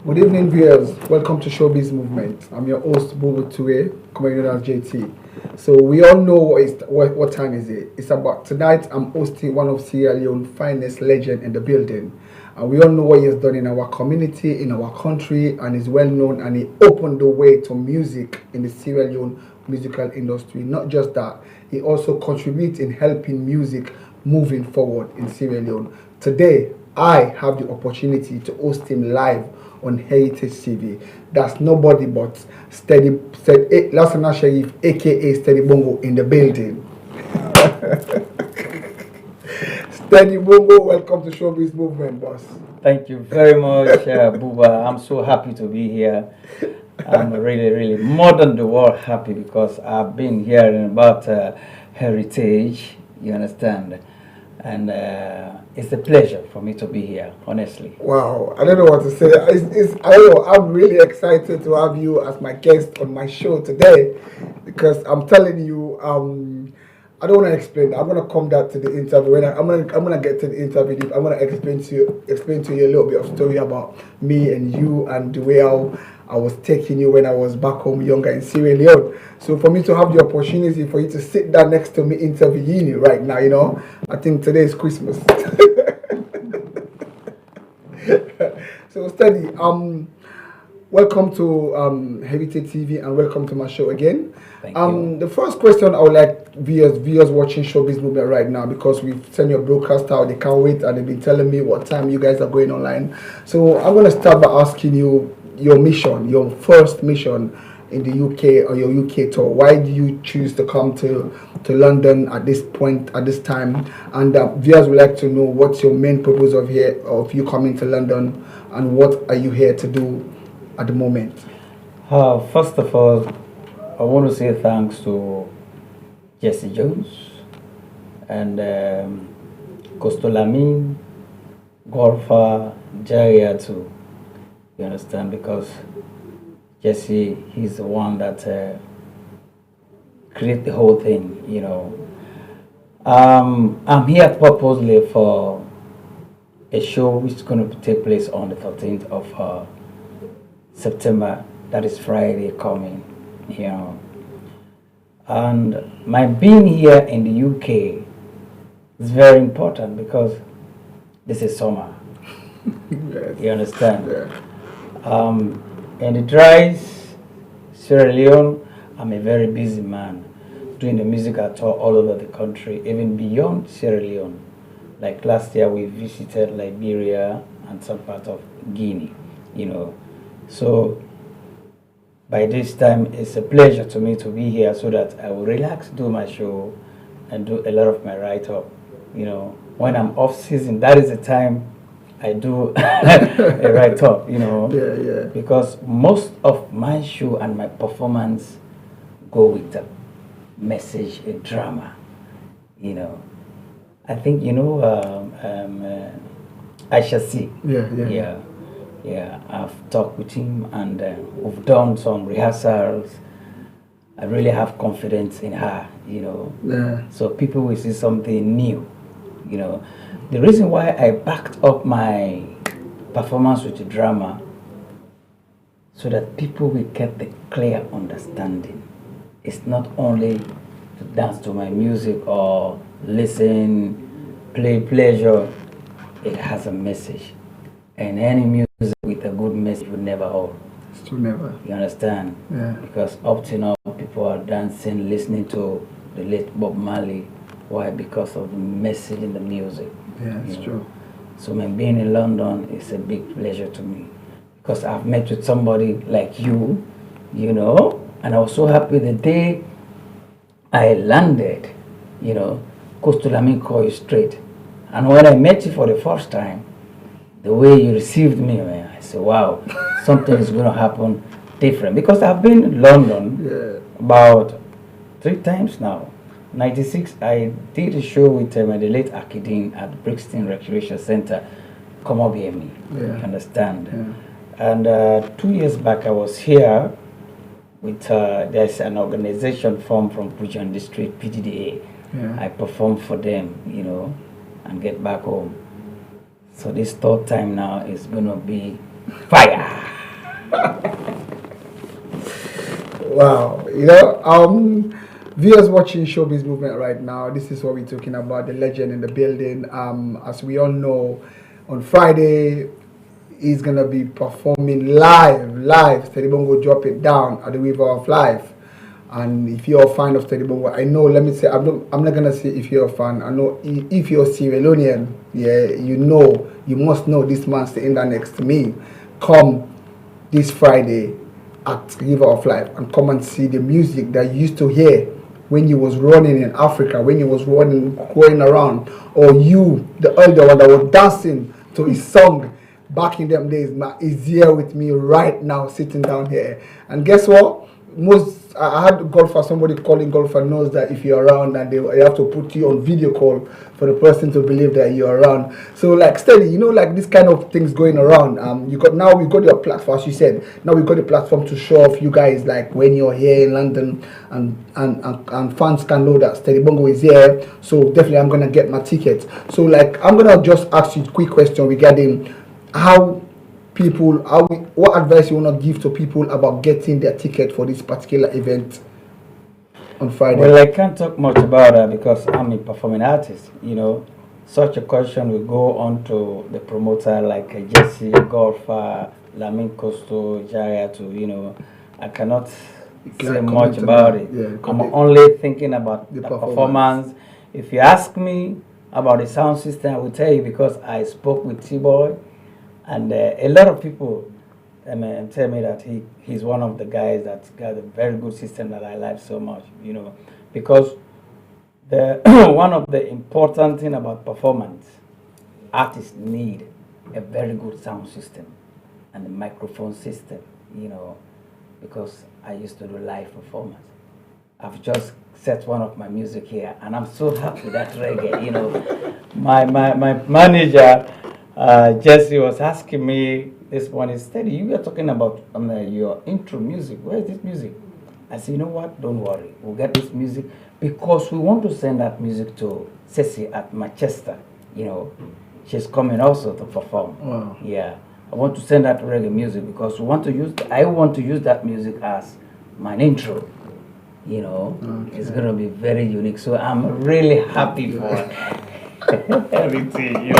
Good evening, viewers. Welcome to Showbiz Movement. I'm your host, Bobo Tue, commonly known as JT. So we all know what time is it. It's about tonight. I'm hosting one of Sierra Leone's finest legend in the building, and we all know what he has done in our community, in our country, and is well known. And he opened the way to music in the Sierra Leone musical industry. Not just that, he also contributes in helping music moving forward in Sierra Leone. Today, I have the opportunity to host him live on Heritage TV. That's nobody but Lansana Sheriff, aka Steady Bongo, in the building. Steady Bongo, welcome to Showbiz Movement, boss. Thank you very much, Buba. I'm so happy to be here. I'm really more than the world happy because I've been hearing about heritage, you understand? And it's a pleasure for me to be here, honestly. Wow, I don't know what to say. I don't know. I'm really excited to have you as my guest on my show today because I'm telling you, I don't want to explain. I'm gonna come back to the interview. I'm gonna get to the interview. I'm gonna explain to you a little bit of story about me and you and the way how I was taking you when I was back home younger in Sierra Leone. So for me to have the opportunity for you to sit down next to me interviewing you right now, I think today is Christmas. So Steady, welcome to Heritage TV and welcome to my show again. Thank you. The first question I would like viewers watching Showbiz Movement right now, because we've sent your broadcast out, they can't wait and they've been telling me what time you guys are going online. So I'm going to start by asking you your mission, your first mission in the UK or your UK tour. Why do you choose to come to London at this point, at this time? And viewers would like to know what's your main purpose of you coming to London and what are you here to do at the moment? First of all, I want to say thanks to Jesse Jones and Kostolamin, Golfer, Jaria too. You understand? Because Jesse, he's the one that created the whole thing, I'm here purposely for a show which is going to take place on the 13th of September. That is Friday coming, And my being here in the UK is very important because this is summer. Yes. You understand? Yeah. In the dries, Sierra Leone, I'm a very busy man doing the musical tour all over the country, even beyond Sierra Leone. Like last year, we visited Liberia and some part of Guinea, So by this time, it's a pleasure to me to be here so that I will relax, do my show, and do a lot of my write-up. When I'm off season, that is the time I do a write-up, Yeah. because most of my show and my performance go with a message, a drama, I think I shall see. Yeah. I've talked with him and we've done some rehearsals. I really have confidence in her, Yeah. So people will see something new, The reason why I backed up my performance with the drama so that people will get the clear understanding. It's not only to dance to my music or listen, play pleasure. It has a message. And any music with a good message will never hold. It's true, never. You understand? Yeah. Because up to now, people are dancing, listening to the late Bob Marley. Why? Because of the message in the music. Yeah, it's true. So my being in London is a big pleasure to me. Because I've met with somebody like you, and I was so happy the day I landed, Kostolamin called you straight. And when I met you for the first time, the way you received me, man, I said, wow, something is going to happen different. Because I've been in London about 3 times now. 96, I did a show with the late Akidin at Brixton Recreation Center. Come up hear me, you understand? Yeah. And 2 years back, I was here with, there's an organization formed from Pujan District, PGDA. Yeah. I performed for them, and get back home. So this third time now is going to be Fire. Wow, viewers watching Showbiz Movement right now, this is what we're talking about, the legend in the building. As we all know, on Friday, he's gonna be performing live. Steady Bongo drop it down at the River of Life. And if you're a fan of Steady Bongo, I know. Let me say, I'm not gonna say if you're a fan. I know if you're Sierra Leonean, yeah, you must know this man sitting there next to me. Come this Friday at River of Life and come and see the music that you used to hear when you was running in Africa, when you was running, going around, or you, the elder one that was dancing to his song back in them days, man, is here with me right now, sitting down here. And guess what? I had golfer, somebody calling golfer knows that if you're around and they have to put you on video call for the person to believe that you're around. So like steady, like this kind of things going around. We got your platform, as you said. Now we got the platform to show off you guys, like when you're here in London, and fans can know that Steady Bongo is here. So definitely I'm gonna get my ticket. So like I'm gonna just ask you a quick question regarding what advice you want to give to people about getting their ticket for this particular event on Friday? Well, I can't talk much about that because I'm a performing artist. Such a question will go on to the promoter like Jesse, Golfer, Lamin Costo, Jaya to, I cannot say much about it. Yeah, I'm only thinking about the performance. If you ask me about the sound system, I will tell you because I spoke with T-Boy. And a lot of people tell me that he's one of the guys that's got a very good system that I like so much, because one of the important thing about performance, artists need a very good sound system and a microphone system, because I used to do live performance. I've just set one of my music here, and I'm so happy that reggae, my manager, Jesse was asking me this morning, Steady, you were talking about your intro music. Where is this music? I said, you know what? Don't worry. We'll get this music because we want to send that music to Ceci at Manchester. She's coming also to perform. Wow. Yeah. I want to send that reggae music because I want to use that music as my intro. Okay. It's going to be very unique. So I'm really happy for everything,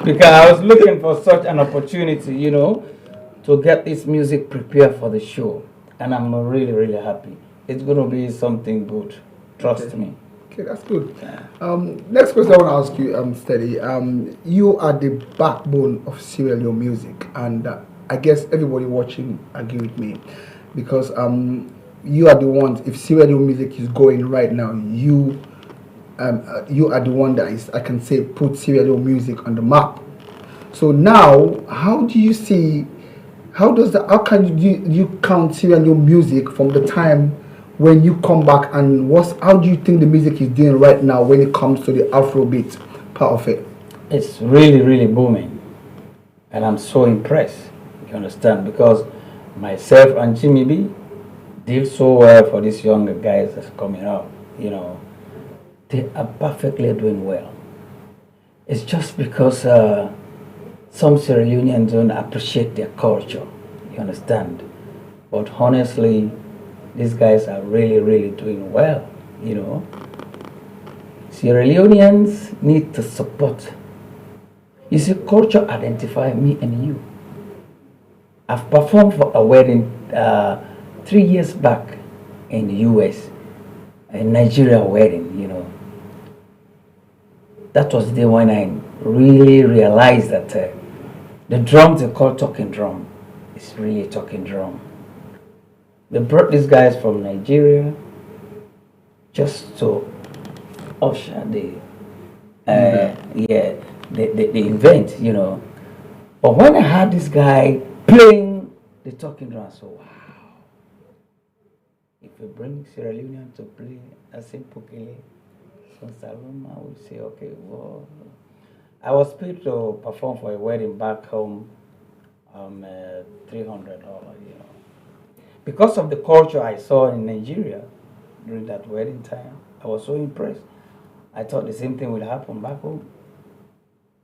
because I was looking for such an opportunity, to get this music prepared for the show. And I'm really, really happy. It's going to be something good. Trust me. Okay, that's good. Next question I want to ask you, Steady. You are the backbone of Sierra Leone music. And I guess everybody watching agree with me. Because you are the ones, if Sierra Leone music is going right now, you are the one that is, I can say, put Sierra Leone music on the map. So now, how can you count Sierra Leone music from the time when you come back, and how do you think the music is doing right now when it comes to the Afrobeat part of it? It's really, really booming, and I'm so impressed. You understand? Because myself and Jimmy B did so well for these younger guys that's coming up. They are perfectly doing well. It's just because some Sierra Leoneans don't appreciate their culture, you understand? But honestly, these guys are really, really doing well, Sierra Leoneans need to support. You see, culture identifies me and you. I've performed for a wedding 3 years back in the US, a Nigeria wedding, That was the day when I really realized that the drums they call talking drum is really a talking drum. They brought these guys from Nigeria just to usher the event, But when I heard this guy playing the talking drum, I said, wow. If you bring Sierra Leonean to play a simple Pukele, I would say, okay, well, I was paid to perform for a wedding back home, $300, Because of the culture I saw in Nigeria during that wedding time, I was so impressed. I thought the same thing would happen back home.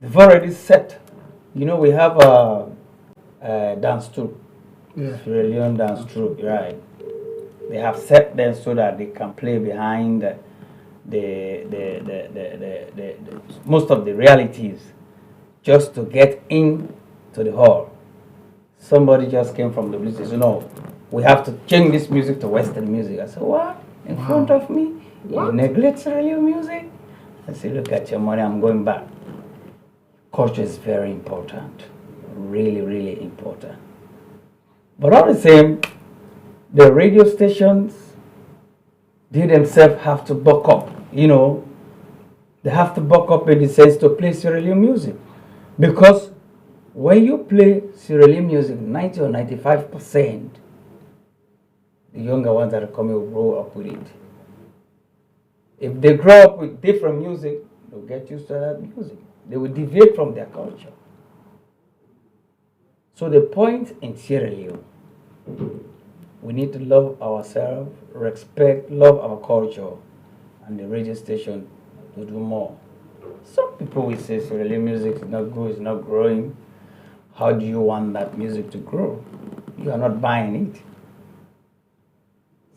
They've already set, we have dance troupe. Yeah. Sierra Leone dance troupe, right? They have set them so that they can play behind most of the realities just to get in to the hall. Somebody just came from the police and said, no, we have to change this music to Western music. I said, what? In front of me? You neglect Sierra Leone music? I said, look at your money, I'm going back. Culture is very important. Really, really important. But all the same, the radio stations, they themselves have to buck up, They have to buck up in the sense to play Sierra Leone music. Because when you play Sierra Leone music, 90 or 95%, the younger ones that are coming will grow up with it. If they grow up with different music, they'll get used to that music. They will deviate from their culture. So the point in Sierra Leone, we need to love ourselves, respect, love our culture, and the radio station to do more. Some people will say Sierra Leone music is not good, it's not growing. How do you want that music to grow? You are not buying it.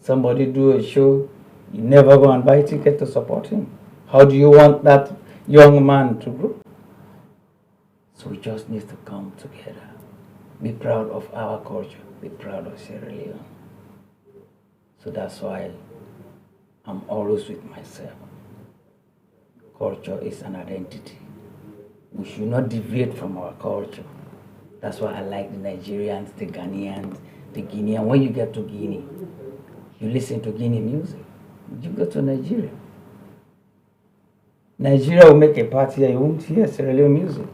Somebody do a show, you never go and buy a ticket to support him. How do you want that young man to grow? So we just need to come together. Be proud of our culture. Be proud of Sierra Leone. So that's why I'm always with myself. Culture is an identity. We should not deviate from our culture. That's why I like the Nigerians, the Ghanaians, the Guineans. When you get to Guinea, you listen to Guinea music. You go to Nigeria. Nigeria will make a party here, you won't hear Sierra Leone music.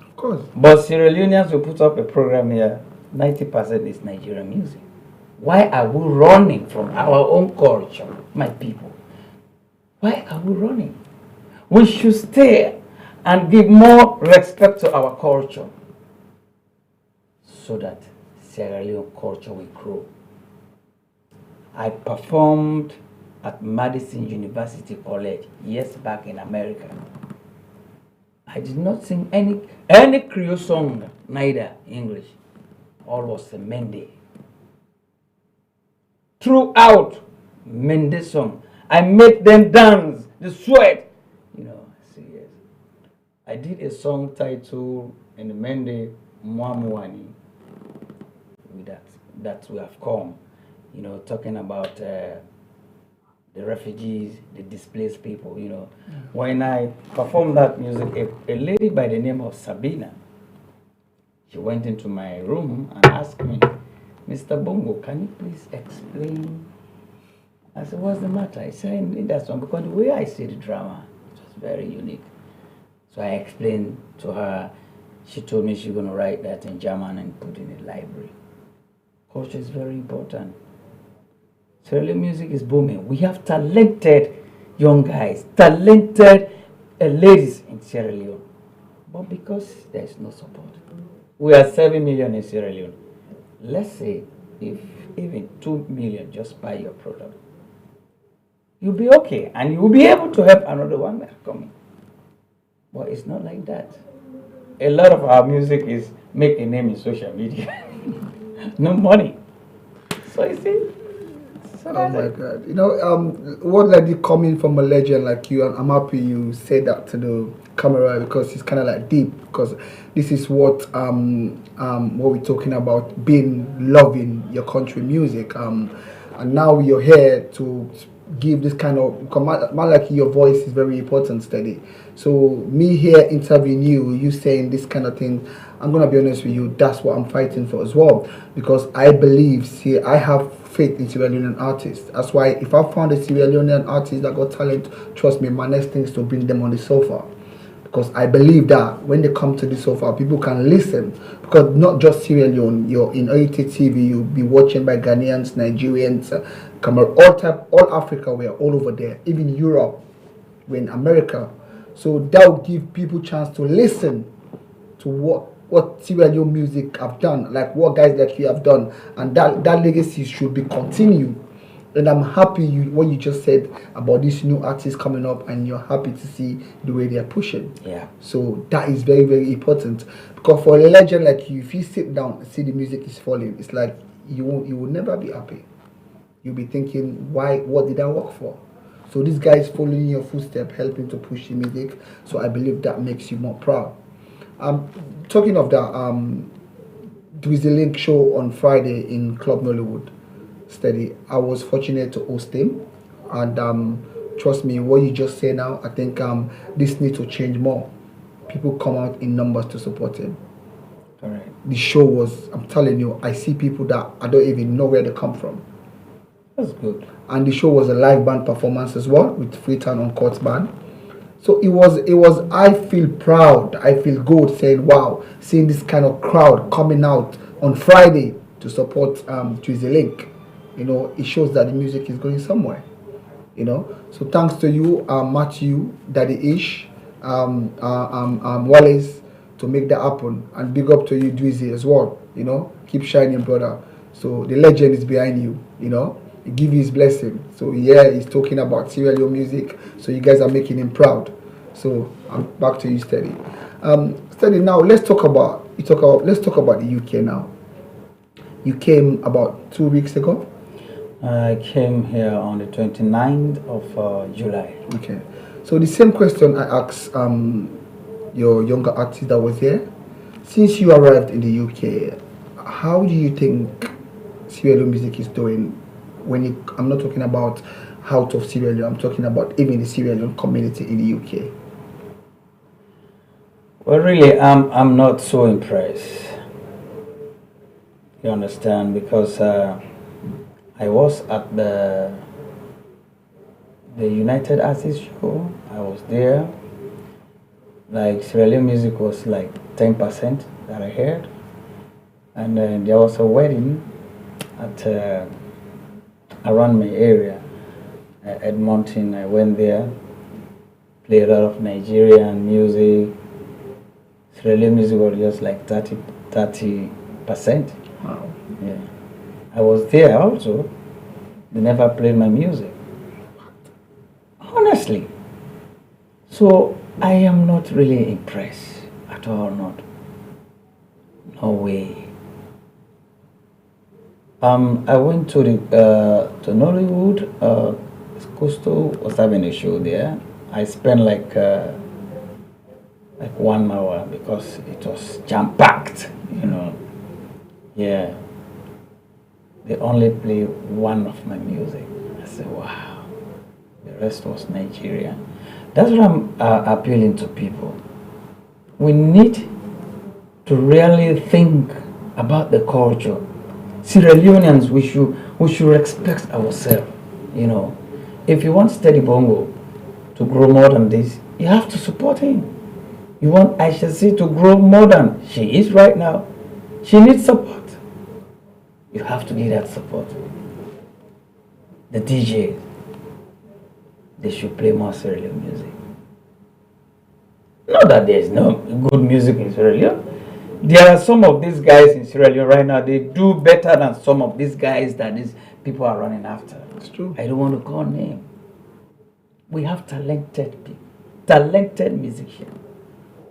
Of course. But Sierra Leoneans will put up a program here, 90% is Nigerian music. Why are we running from our own culture, my people? Why are we running? We should stay and give more respect to our culture so that Sierra Leone culture will grow. I performed at Madison University College years back in America. I did not sing any Creole song, neither English. All was a Mende. Throughout Mende song, I made them dance, the sweat. Serious. I did a song titled in the Mende Mwamuani. With that we have come, talking about the refugees, the displaced people, When I performed that music, a lady by the name of Sabina, she went into my room and asked me, Mr. Bongo, can you please explain? I said, what's the matter? I said, I need that song because the way I see the drama, it was very unique. So I explained to her. She told me she's going to write that in German and put it in the library. Culture is very important. Sierra Leone music is booming. We have talented young guys, talented ladies in Sierra Leone. But because there is no support, we are 7 million in Sierra Leone. Let's say if even 2 million just buy your product, you'll be okay and you will be able to help another one that coming. But it's not like that. A lot of our music is make a name in social media. No money. So you see. So oh my God. What lady coming from a legend like you, and I'm happy you said that to the camera because it's kind of like deep, because this is what we're talking about, loving your country music. And now you're here to give this kind of, man like your voice is very important, steady. So me here interviewing you saying this kind of thing, I'm gonna be honest with you, that's what I'm fighting for as well, because I believe, I have faith in Sierra Leonean artists. That's why if I found a Sierra Leonean artist that got talent, trust me, my next thing is to bring them on the sofa, because I believe that when they come to the sofa, people can listen, because not just Sierra Leone, you're in OET TV, you'll be watching by Ghanaians, Nigerians, Cameroon, all Africa, we're all over there, even Europe, we're in America. So that will give people chance to listen to what Sierra Leone music have done, like what guys like you have done, and that legacy should be continued. And I'm happy what you just said about these new artists coming up, and you're happy to see the way they are pushing. Yeah. So that is very, very important. Because for a legend like you, if you sit down and see the music is falling, it's like you will never be happy. You'll be thinking, why? What did I work for? So this guy is following your footsteps, helping to push the music. So I believe that makes you more proud. Talking of that, there is a link show on Friday in Club Nollywood. Steady. I was fortunate to host him, and trust me, what you just say now, I think this needs to change more. People come out in numbers to support him. Correct. The show was, I'm telling you, I see people that I don't even know where they come from. That's good. And the show was a live band performance as well with Freetown on Courts Band. So I feel proud, I feel good saying, wow, seeing this kind of crowd coming out on Friday to support Tuesday Link. You know, it shows that the music is going somewhere. You know, so thanks to you, Matthew, Daddy Ish, Wallace, to make that happen, and big up to you, Dweezy, as well. You know, keep shining, brother. So the legend is behind you. You know, he give you his blessing. So yeah, he's talking about Sierra Leone music. So you guys are making him proud. So I'm back to you, Steady. Steady. Now let's talk about the UK now. You came about 2 weeks ago. I came here on the 29th of July. Okay. So the same question I asked your younger artist that was here. Since you arrived in the UK, how do you think Sierra Leone music is doing? I'm not talking about out of Sierra Leone, I'm talking about even the Sierra Leone community in the UK. Well, really, I'm not so impressed. You understand? Because I was at the United Artists show. I was there. Like Sierra Leone music was like 10% that I heard, and then there was a wedding at around my area, Edmonton. I went there, played a lot of Nigerian music. Sierra Leone music was just like 30%. Wow. Yeah. I was there also. They never played my music. Honestly. So I am not really impressed at all, not. No way. I went to to Nollywood. Coastal was having a show there. I spent like 1 hour because it was jam-packed, you know. Yeah. They only play one of my music. I said, wow. The rest was Nigerian. That's what I'm appealing to people. We need to really think about the culture. Sierra Leoneans, we should respect ourselves. You know, if you want Steady Bongo to grow more than this, you have to support him. You want Aisha C to grow more than she is right now. She needs support. You have to give that support. The DJs, they should play more Sierra Leone music. Not that there's no good music in Sierra Leone. There are some of these guys in Sierra Leone right now, they do better than some of these guys that these people are running after. It's true. I don't want to call names. We have talented people, talented musicians,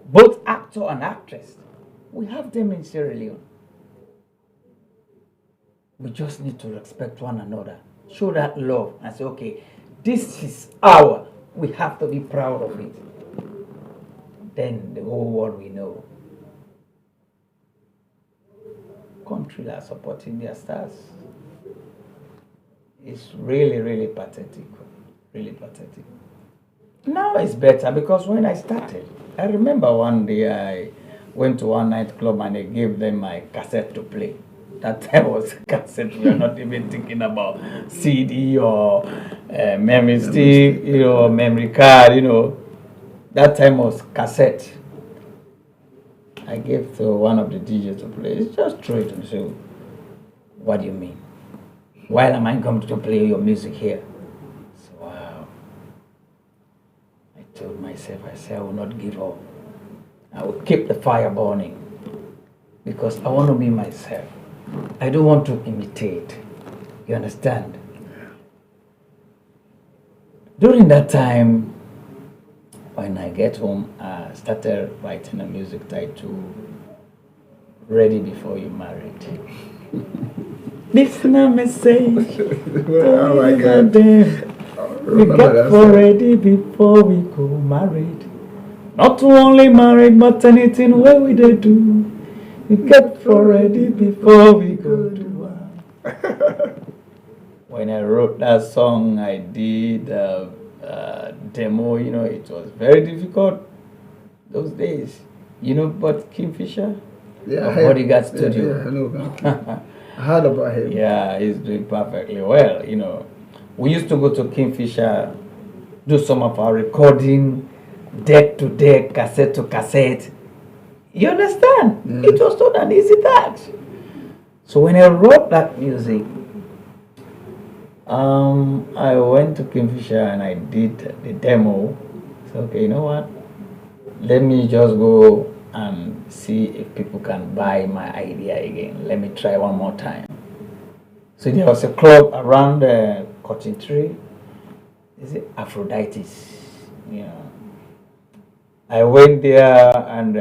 both actor and actress. We have them in Sierra Leone. We just need to respect one another, show that love, and say, okay, this is our. We have to be proud of it. Then the whole world will know. Countries are supporting their stars. It's really, really pathetic. Really pathetic. Now it's better because when I started, I remember one day I went to one nightclub and they gave them my cassette to play. That time was cassette. We are not even thinking about CD or memory stick, you know, memory card, you know. That time was cassette. I gave to one of the DJs to play. It's just throw it and say, what do you mean? Why am I coming to play your music here? So, wow. I told myself, I said, I will not give up. I will keep the fire burning because I want to be myself. I don't want to imitate. You understand? During that time, when I get home, I started writing a music title, Ready Before You Married. This na message Oh to my even God. them. I We remember get that for song. ready before we go married. Not only married, but anything where we they do. We get for ready before we go do one. When I wrote that song, I did a demo. It was very difficult those days. But Kingfisher Yeah, I of heard. Bodyguard Yeah, Studio. yeah, I know. Okay. I heard about him. Yeah, he's doing perfectly well. We used to go to Kingfisher, do some of our recording, deck to deck, cassette to cassette. You understand? It Yes. was not an easy task. So when I wrote that music, I went to Kingfisher and I did the demo. So okay, you know what? Let me just go and see if people can buy my idea again. Let me try one more time. So there was a club around Cotton Tree. Is it Aphrodite's? Yeah. I went there and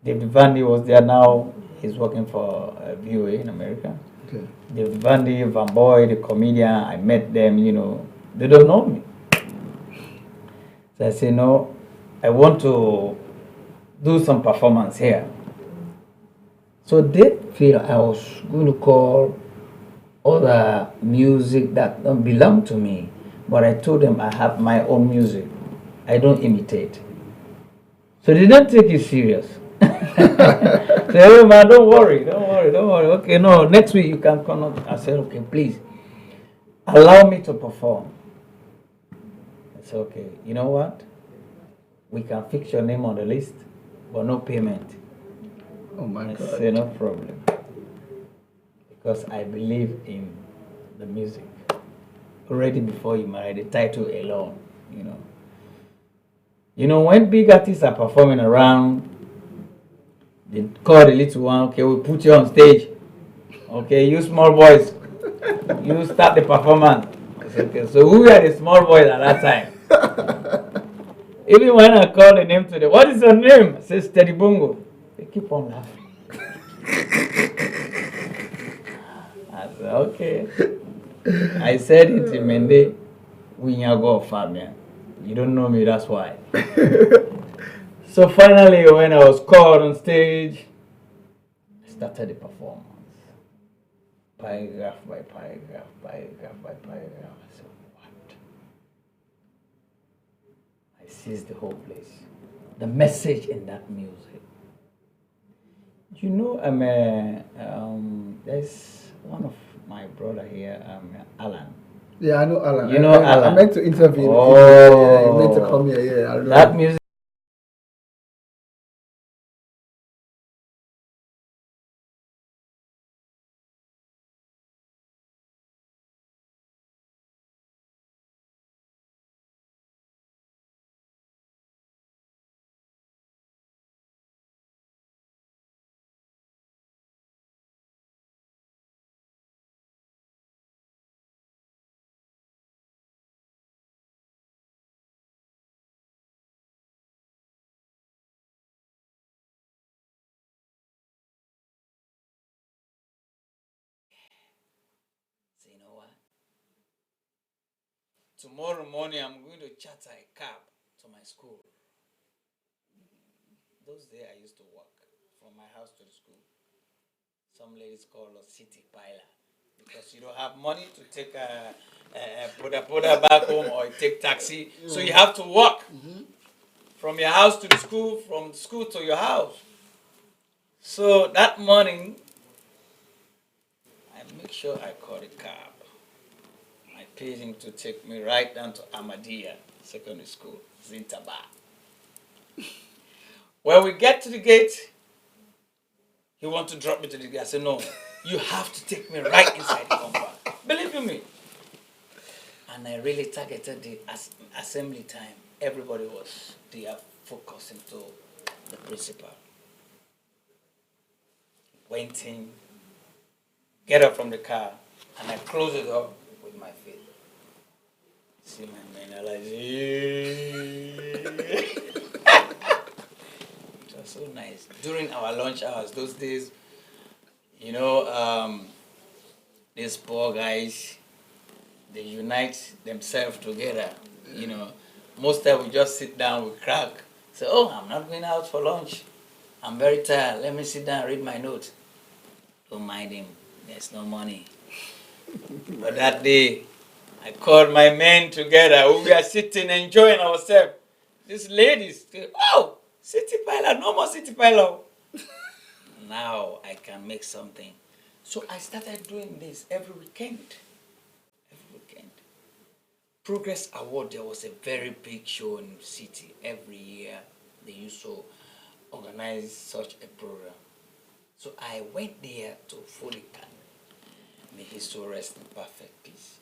David Vandy was there now. He's working for VOA in America. Okay. David Vandy, Van Boy, the comedian, I met them. They don't know me. So I said, no, I want to do some performance here. So they feel I was going to call other music that don't belong to me. But I told them I have my own music. I don't imitate. So they don't take it serious. Say, oh man, don't worry, don't worry, don't worry. Okay, no, next week you can come up. I said, okay, please allow me to perform. I said, okay, you know what? We can fix your name on the list, but no payment. Oh my I God. said, no problem. Because I believe in the music. Already before you marry, the title alone, you know. When big artists are performing around, they call the little one, okay, we put you on stage. Okay, you small boys, you start the performance. I said, okay, so who were the small boys at that time? Even when I call the name today, what is your name? I say Steady Bongo. They keep on laughing. I said, okay. I said it in Mende, we go Fabian. You don't know me, that's why. So finally, when I was called on stage, I started the performance. Paragraph by paragraph, paragraph by paragraph. I said, what? I seized the whole place. The message in that music. There's one of my brother here, Alan. Yeah, I know Alan. You know I Alan? meant to interview him. Yeah, he meant to come Oh, here. Yeah, I know that him. music. So you know what? Tomorrow morning, I'm going to charter a cab to my school. Those days I used to walk from my house to the school. Some ladies call us city pilot because you don't have money to take a back home or take taxi. So you have to walk from your house to the school, from the school to your house. So that morning, I make sure I call a cab. I paid him to take me right down to Ahmadiyya Secondary School, Zintaba. When we get to the gate, he want to drop me to the gate. I said, no, you have to take me right inside the compound. Believe you me. And I really targeted the assembly time. Everybody was there focusing to the principal. Went in, get up from the car, and I closed it up with my feet. See my men are like, "Yeah." It was so nice. During our lunch hours, those days, you know, these poor guys, they unite themselves together. You know, most time we just sit down, we crack. Say, oh, I'm not going out for lunch. I'm very tired. Let me sit down and read my notes. Don't mind him. There's no money. But that day, I called my men together. We were sitting enjoying ourselves. These ladies, oh, city pilot, no more city pilot. Now I can make something. So I started doing this every weekend. Every weekend. Progress Award, there was a very big show in the city. Every year they used to organize such a program. So I went there to fully can. May his soul rest in perfect peace.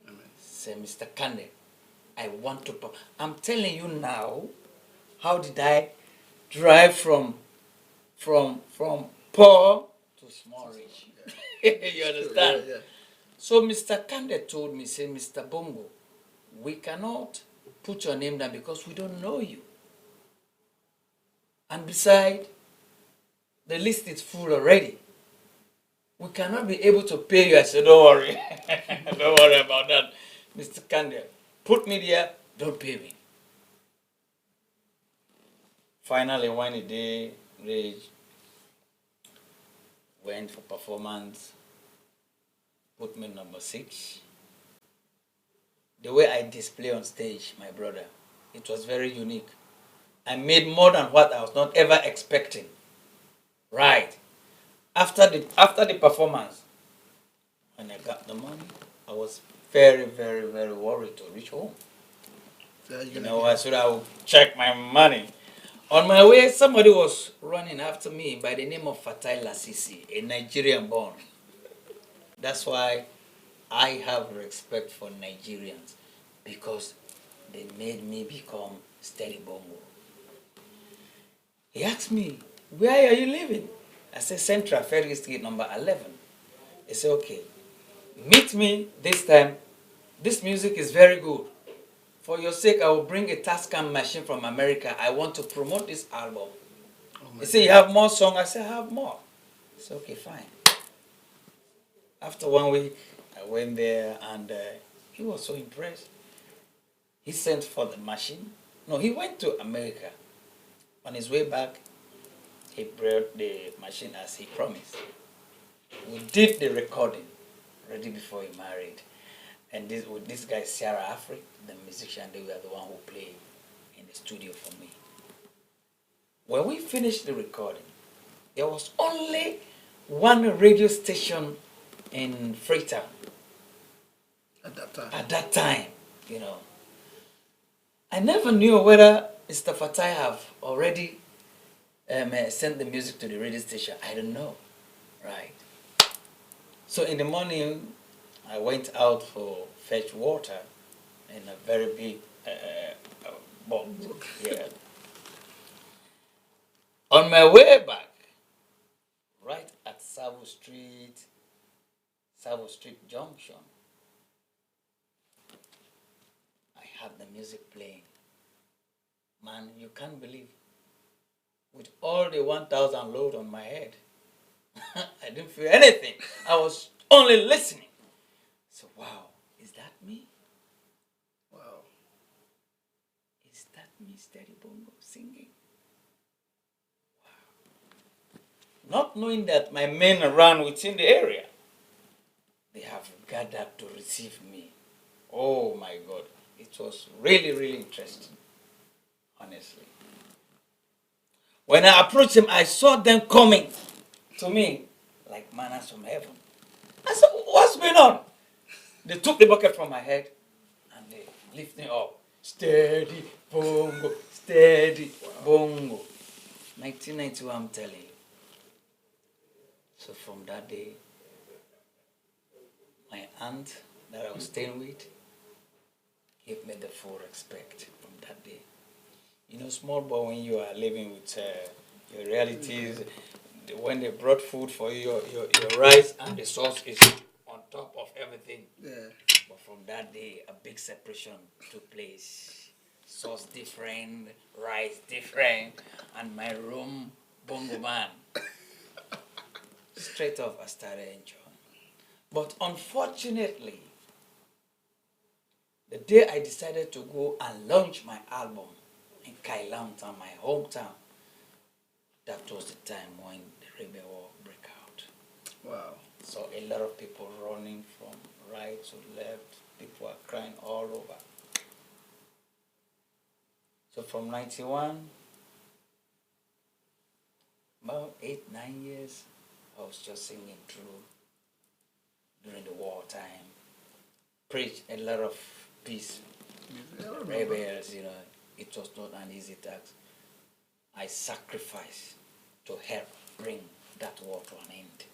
Amen. Say, Mr. Kande, I want to. I'm telling you now, how did I drive from poor to small rich? You understand? Yeah. So Mr. Kande told me, say, Mr. Bongo, we cannot put your name down because we don't know you. And besides, the list is full already. We cannot be able to pay you. I said, don't worry. Don't worry about that, Mr. Kande. Put me there, don't pay me. Finally, when the day reached, went for performance, put me number 6. The way I display on stage, my brother, it was very unique. I made more than what I was not ever expecting. Right. After the performance, when I got the money, I was very, very, very worried to reach home. You know, I should have checked my money. On my way, somebody was running after me by the name of Fatai Lasisi, a Nigerian born. That's why I have respect for Nigerians, because they made me become steady bongo. He asked me, where are you living? I said, Central Ferry Street number 11. He said, okay, meet me this time. This music is very good. For your sake, I will bring a Tascam machine from America. I want to promote this album. He said, you have more songs? I said, I have more. He said, okay, fine. After 1 week, I went there and he was so impressed. He sent for the machine. No, he went to America. On his way back, he brought the machine as he promised. We did the recording ready before he married. And with this guy, Sarah Afrik, the musician, they were the one who played in the studio for me. When we finished the recording, there was only one radio station in Freetown. At that time, you know. I never knew whether Mr. Fatai have already sent the music to the radio station. I don't know. Right. So in the morning, I went out for fetch water in a very big boat. Yeah. On my way back, right at Savo Street Junction, I had the music playing. Man, you can't believe. With all the 1,000 load on my head, I didn't feel anything. I was only listening. So, wow, is that me? Wow. Is that me, Steady Bongo, singing? Wow. Not knowing that my men around within the area, they have gathered to receive me. Oh my God. It was really, really interesting, honestly. When I approached them, I saw them coming to me like manners from heaven. I said, what's going on? They took the bucket from my head and they lifted me up. Steady, bongo, steady, bongo. 1991, I'm telling you. So from that day, my aunt that I was staying with gave me the full respect from that day. You know, small boy, when you are living with your relatives, when they brought food for you, your rice and the sauce is on top of everything. Yeah. But from that day, a big separation took place. Sauce different, rice different, and my room, bongo man. Straight off, I started enjoying. But unfortunately, the day I decided to go and launch my album in Kailamtown, my hometown, that was the time when the rebel war broke out. Wow. So a lot of people running from right to left, people are crying all over. So from 91, about 8, 9 years, I was just singing through during the wartime. Preached a lot of peace. The rebels, it was not an easy task. I sacrificed to help bring that war to an end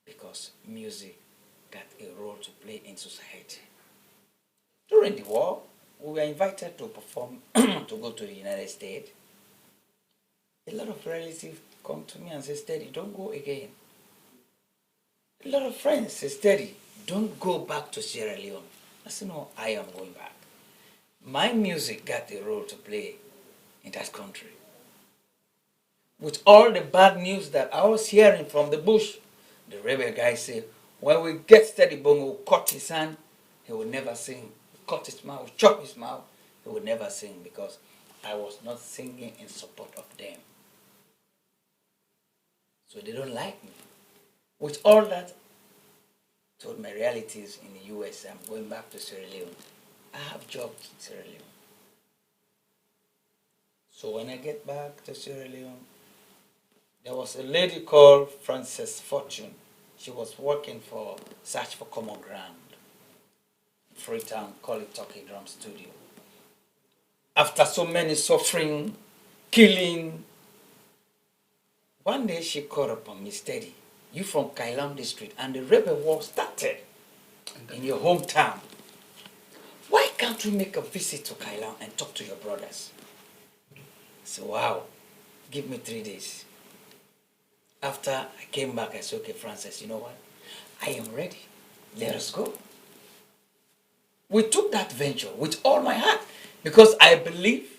because music got a role to play in society. During the war, we were invited to perform, to go to the United States. A lot of relatives come to me and say, Steady, don't go again. A lot of friends say, Steady, don't go back to Sierra Leone. I said, no, I am going back. My music got a role to play in that country. With all the bad news that I was hearing from the bush, the rebel guy said, when we get Steady Bongo, cut his hand, he will never sing. Cut his mouth, chop his mouth, he would never sing because I was not singing in support of them. So they don't like me. With all that, told my relatives in the US, I'm going back to Sierra Leone. I have jobs in Sierra Leone. So when I get back to Sierra Leone, there was a lady called Frances Fortune. She was working for Search for Common Ground, Freetown, call it Talking Drum Studio. After so many suffering, killing, one day she called upon me, Steady, you from Kailam district, and the rebel war started in your hometown. Why can't we make a visit to Kailam and talk to your brothers? I said, wow, give me 3 days. After I came back, I said, okay, Francis, you know what? I am ready. Let us go. We took that venture with all my heart because I believe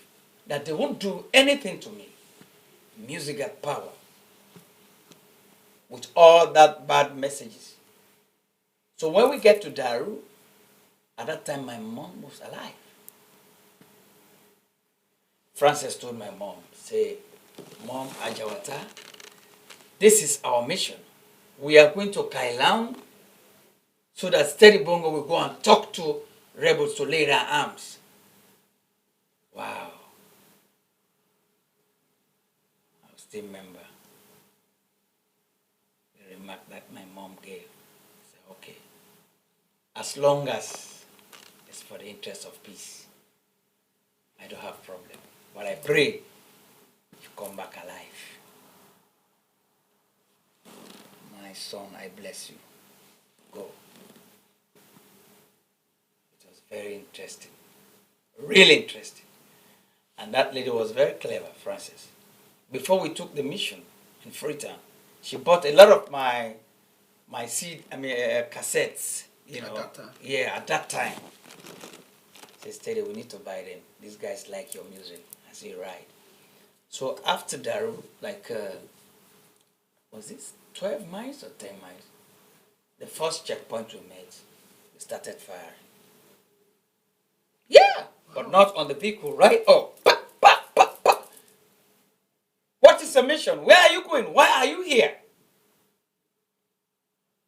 that they won't do anything to me. Music got power. With all that bad messages. So when we get to Daru, at that time my mom was alive. Frances told my mom, say, Mom, Ajawata, this is our mission. We are going to Kailam so that Steady Bongo will go and talk to rebels to lay their arms. Wow. I still remember the remark that my mom gave. I said, okay, as long as it's for the interest of peace, I don't have problem. But I pray you come back alive. My son, I bless you. Go. It was very interesting. Really interesting. And that lady was very clever, Frances. Before we took the mission in Freetown, she bought a lot of my cassettes, At that time. Yeah, at that time. She said, we need to buy them. These guys like your music. I said, right. So after Daru, was this 12 miles or 10 miles? The first checkpoint we made, we started firing. Yeah, but not on the vehicle, right? Oh, pa, pa, pa, pa. What is the mission? Where are you going? Why are you here?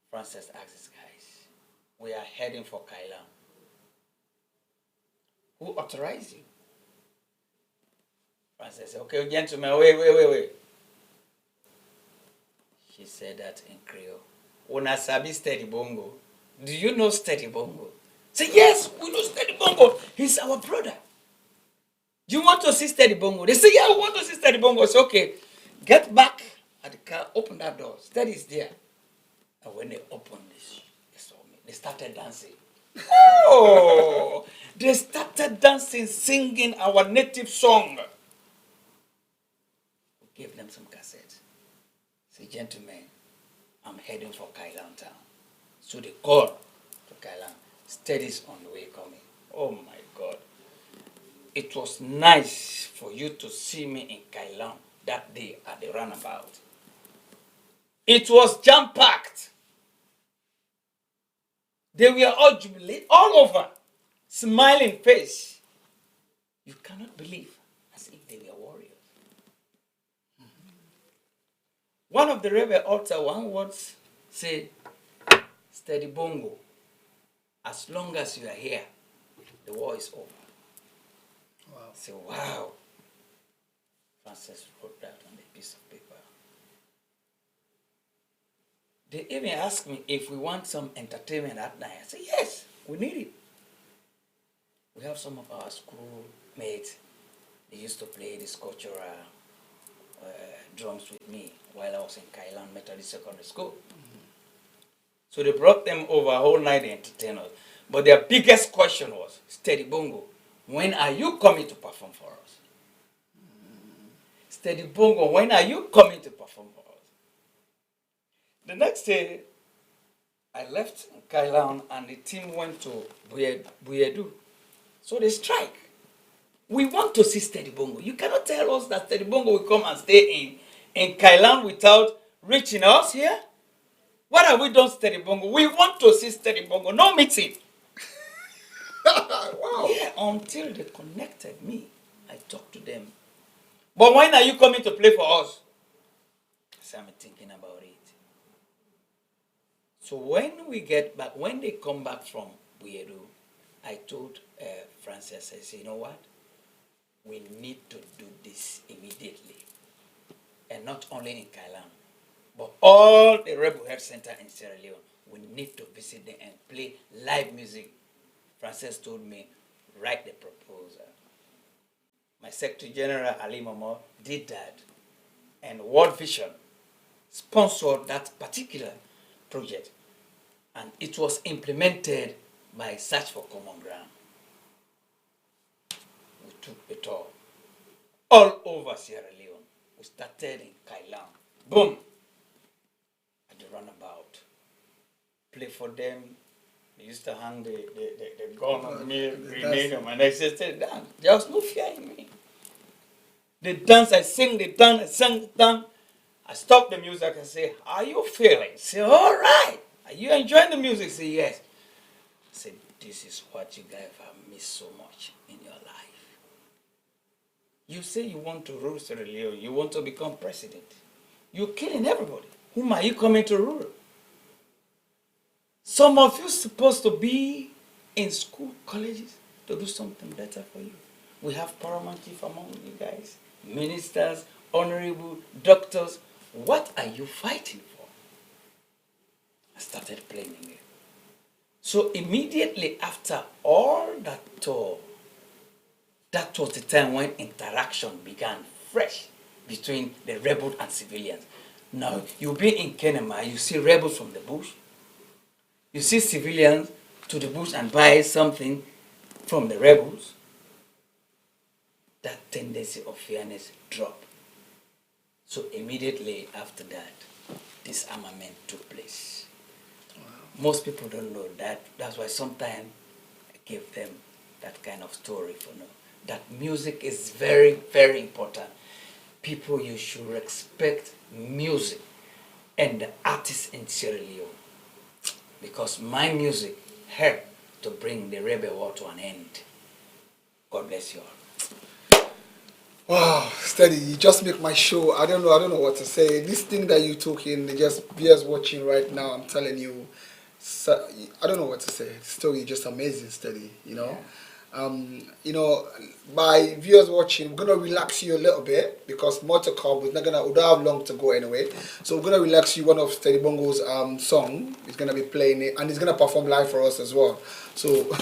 Francis asked his guys, we are heading for Kailam. Who authorized you? Francis said, okay, gentlemen, wait. She said that in Creole. Una sabi Steady Bongo. Do you know Steady Bongo? Say, yes, we know Steady Bongo. He's our brother. Do you want to see Steady Bongo? They say, yeah, we want to see Steady Bongo. I say, okay, get back at the car, open that door. Steady is there. And when they opened this, they saw me. They started dancing. Oh, they started dancing, singing our native song. We gave them some cassettes. Say, gentlemen, I'm heading for Kailam town. So they called to Kailam. Steady's on the way coming. Oh my God. It was nice for you to see me in Kailan that day at the runabout. It was jam-packed. They were all jubilant, all over, smiling face. You cannot believe, as if they were warriors. One of the rebel altar, one words say, "Steady Bongo. As long as you are here, the war is over." Wow. Say, wow. Francis wrote that on a piece of paper. They even asked me if we want some entertainment that night. I said, yes, we need it. We have some of our schoolmates. They used to play this cultural drums with me while I was in Kailan Methodist Secondary School. So they brought them over a whole night to entertain us. But their biggest question was, Steady Bongo, when are you coming to perform for us? Steady Bongo, when are you coming to perform for us? The next day, I left Kailan and the team went to Buyedu. So they strike. We want to see Steady Bongo. You cannot tell us that Steady Bongo will come and stay in Kailan without reaching us here. What have we done, Steady Bongo? We want to see Steady Bongo. No meeting. Wow. Yeah, until they connected me, I talked to them. But when are you coming to play for us? So I'm thinking about it. So when we get back, when they come back from Buyedu, I told Francis, I said, you know what? We need to do this immediately. And not only in Kailan, but all the Rebel Health Center in Sierra Leone. We need to visit them and play live music. Francis told me, write the proposal. My Secretary General Ali Momo did that. And World Vision sponsored that particular project. And it was implemented by Search for Common Ground. We took the tour all over Sierra Leone. We started in Kailan. Boom! At the runabout. Play for them. They used to hang the gun on me, grenade on my neck. They said, dance. There was no fear in me. They dance, I sing, they dance, I sing, dance. I stop the music and say, how are you feeling? Say, all right. Are you enjoying the music? Say, yes. I said, this is what you guys have missed so much in your life. You say you want to rule Sierra Leone, you want to become president. You're killing everybody. Whom are you coming to rule? Some of you supposed to be in school, colleges, to do something better for you. We have paramount chief among you guys, ministers, honorable, doctors. What are you fighting for? I started playing it. So immediately after all that tour, that was the time when interaction began fresh between the rebels and civilians. Now, you'll be in Kenema, you see rebels from the bush, you see civilians to the bush and buy something from the rebels. That tendency of fairness dropped. So immediately after that, disarmament took place. Wow. Most people don't know that. That's why sometimes I give them that kind of story for now. That music is very, very important. People, you should respect music and the artists in Sierra Leone. Because my music helped to bring the rebel war to an end. God bless you all. Wow, Steady, you just make my show. I don't know what to say. This thing that you took in, just viewers watching right now, I'm telling you, so, I don't know what to say. The story is just amazing, Steady, you know. Yeah. By viewers watching, we're gonna relax you a little bit because more to come. We don't have long to go anyway. So we're gonna relax you one of Steady Bongo's song. He's gonna be playing it and he's gonna perform live for us as well. So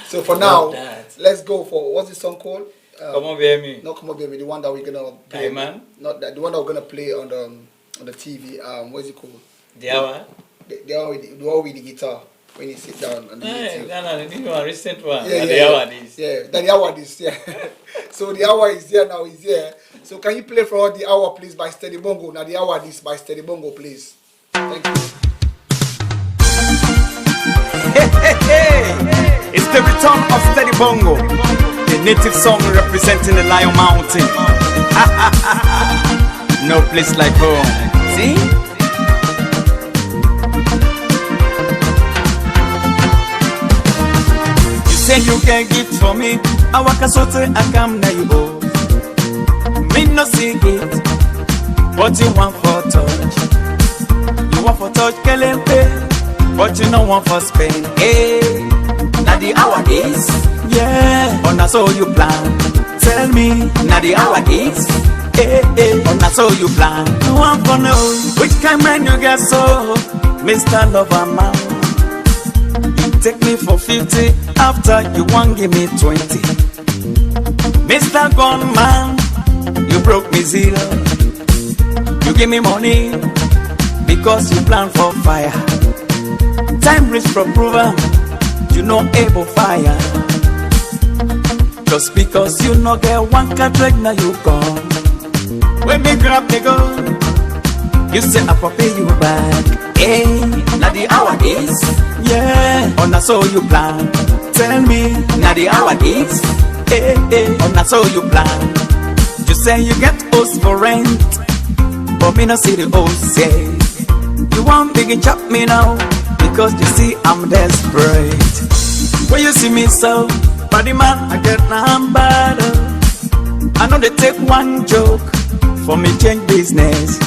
so for now, let's go for what's the song called? Come on, baby. Not Come On Baby, the one that we're gonna play. Man. Not that, the one that we're gonna play on the TV. What's it called? The hour. The one with the guitar. When you sit down on the YouTube. No, this one, recent one. Yeah, the hour is. Yeah, the hour is, yeah. So the hour is here now, is here. So can you play for us the hour, please, by Steady Bongo? Now the hour is by Steady Bongo, please. Thank you. the return of Steady Bongo, the native song representing the Lion Mountain. No place like home. See? You say you can give for me, I walk a sote, I come now you go. Me no see it, but you want for touch. You want for touch, Kelempe, but you no want for Spain. Hey, now the hour is, yeah, on that's all you plan. Tell me, now the hour is, hey, hey, on that's all you plan. No one for know which kind man you get so, Mr. Lover Man. You take me for 50 after you won't give me 20. Mr. Gunman, you broke me zero. You give me money because you plan for fire. Time reach for prover, you no able fire. Just because you no get one cartridge, now you gone. When me grab the gun, you say I for pay you back. Hey, now the hour is, yeah, on that's all you plan. Tell me, now the hour is, hey, hey, on that's all you plan. You say you get host for rent, but me no see the host, say. You want big chop me now, because you see I'm desperate. When you see me so, body man, I get number. I know they take one joke for me change business.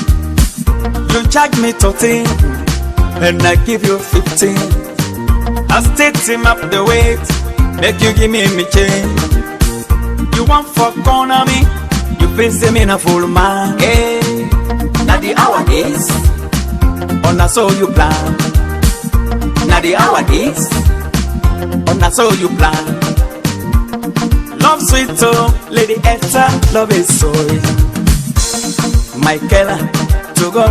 You charge me 13, and I give you 15. I state him up the weight, make you give me change. You want for corner me, you face me in a full man. Hey, now the hour is, on that's all you plan. Now the hour is, on that's all you plan. Love sweet oh, Lady Etta, love is sweet. Michaela, to go,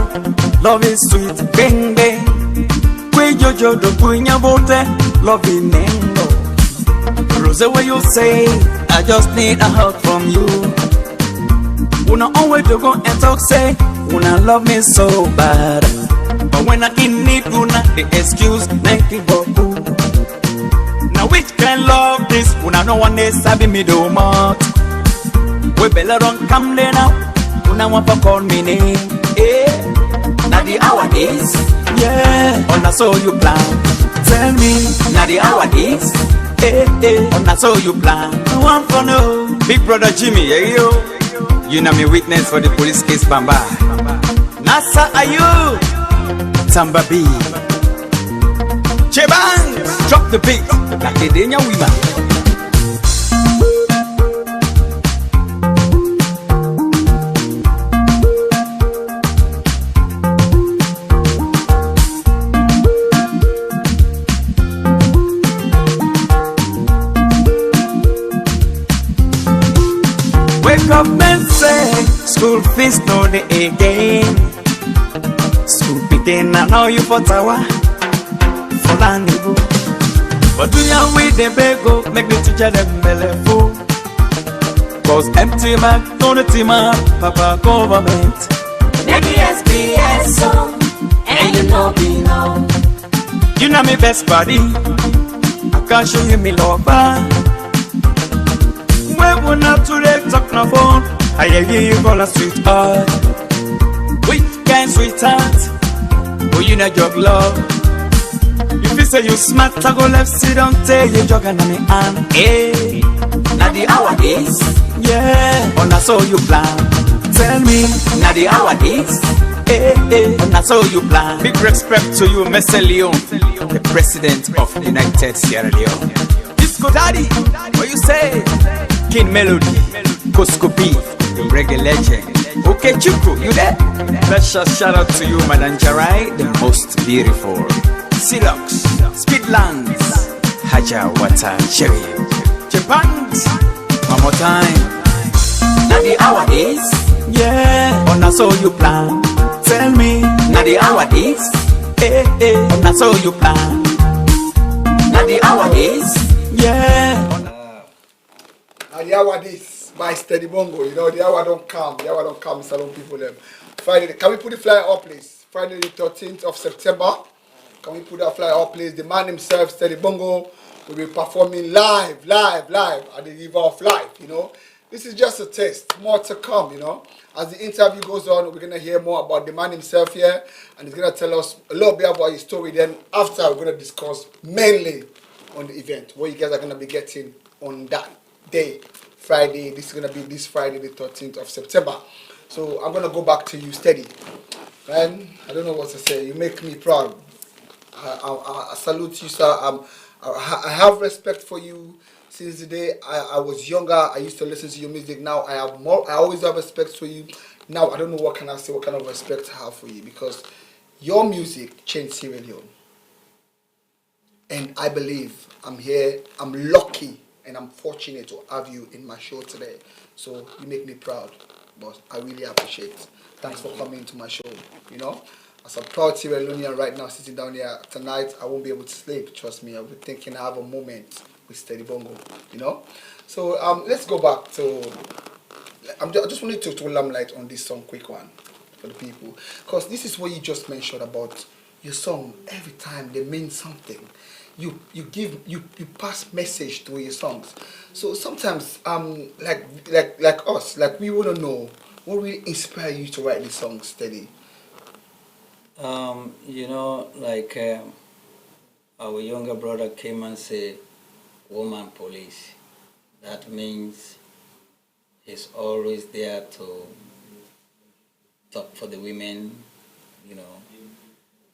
love is sweet. Bang bang, we jojo do punya bote, love in nengo. Rose, what you say? I just need a hug from you. Una always to go and talk, say, una love me so bad. But when I in need, una the excuse, naked boku. Now which can love this? Una no one is having me do much. We better don't come there now. Una want to call me name. Eh? Now the hour is, yeah, on that's all you plan. Tell me, now the hour is, eh, eh, on that's all you plan. No one for no. Big brother Jimmy, yeah, yo. You know me witness for the police case, Bamba. Nasa, are you? Samba B. Chebang, drop the beat. Like a Denya Wima. Wake up and say, school fees no day again. School begin, I know you for tower, for landable. But do ya with the bego, make the teacher them beleful. Cause empty man, no the team up, papa government. Maybe SPS song, and you know me now. You know me best buddy, I can show you me love. When we're not today, talk no phone, I hear you call a sweetheart. Which kind sweetheart? Oh, you know jog love. If you say you smart, I go left, sit down, tell you jog and me hand. Hey, now the hour is, yeah, on that's all you plan. Tell me, now the hour is, hey, hey, on that's all you plan. Big respect to you, Mr. Leon, the president of the United Sierra Leone. Disco Daddy, what you say? King Melody, Cosco B, the reggae legend. Okay, Chuku, you there? Special shout out to you, Madam Jarai, the most beautiful. Silox, Speedlands, Haja Wata Cherry, Japan. One more time. Now the hour is, yeah, on that's all you plan. Tell me, now the hour is, eh, eh, on that's all you plan. Now the hour is, yeah. And the hour this by Steady Bongo, you know, the hour don't come, salon people them. Friday, can we put the flyer up please? Friday the 13th of September, Can we put that flyer up, please? The man himself, Steady Bongo, will be performing live at the River of Life, you know. This is just a taste, more to come, you know. As the interview goes on, we're going to hear more about the man himself here, and he's going to tell us a little bit about his story. Then after, we're going to discuss mainly on the event, what you guys are going to be getting on that day, Friday. This is going to be this Friday, the 13th of September. So I'm going to go back to you, Steady. Man, I don't know what to say. You make me proud. I salute you, sir. I have respect for you. Since the day I was younger, I used to listen to your music. Now I have more. I always have respect for you. Now I don't know what can I say, what kind of respect I have for you, because your music changed Sierra Leone. And I believe I'm here. I'm lucky and I'm fortunate to have you in my show today. So you make me proud, boss. I really appreciate it. Thanks for coming to my show. You know, as a proud Sierra Leonean right now, sitting down here tonight, I won't be able to sleep. Trust me, I'll be thinking I have a moment with Steady Bongo. You know, so let's go back to. I just wanted to limelight on this song, quick one, for the people, because this is what you just mentioned about your song. Every time they mean something. You pass message through your songs. So sometimes like us, like we wanna know what really inspired you to write this song, Steady. You know, like our younger brother came and said, "Woman police." That means he's always there to talk for the women. You know,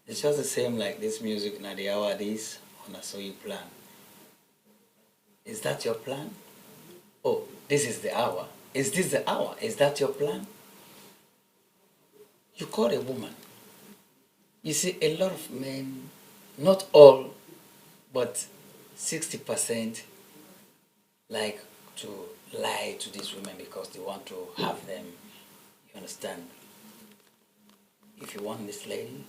it's just the same like this music now. The hour this. I saw you plan. Is that your plan? Oh, this is the hour. Is this the hour? Is that your plan? You call a woman. You see, a lot of men, not all, but 60% like to lie to these women because they want to have them. You understand? If you want this lady,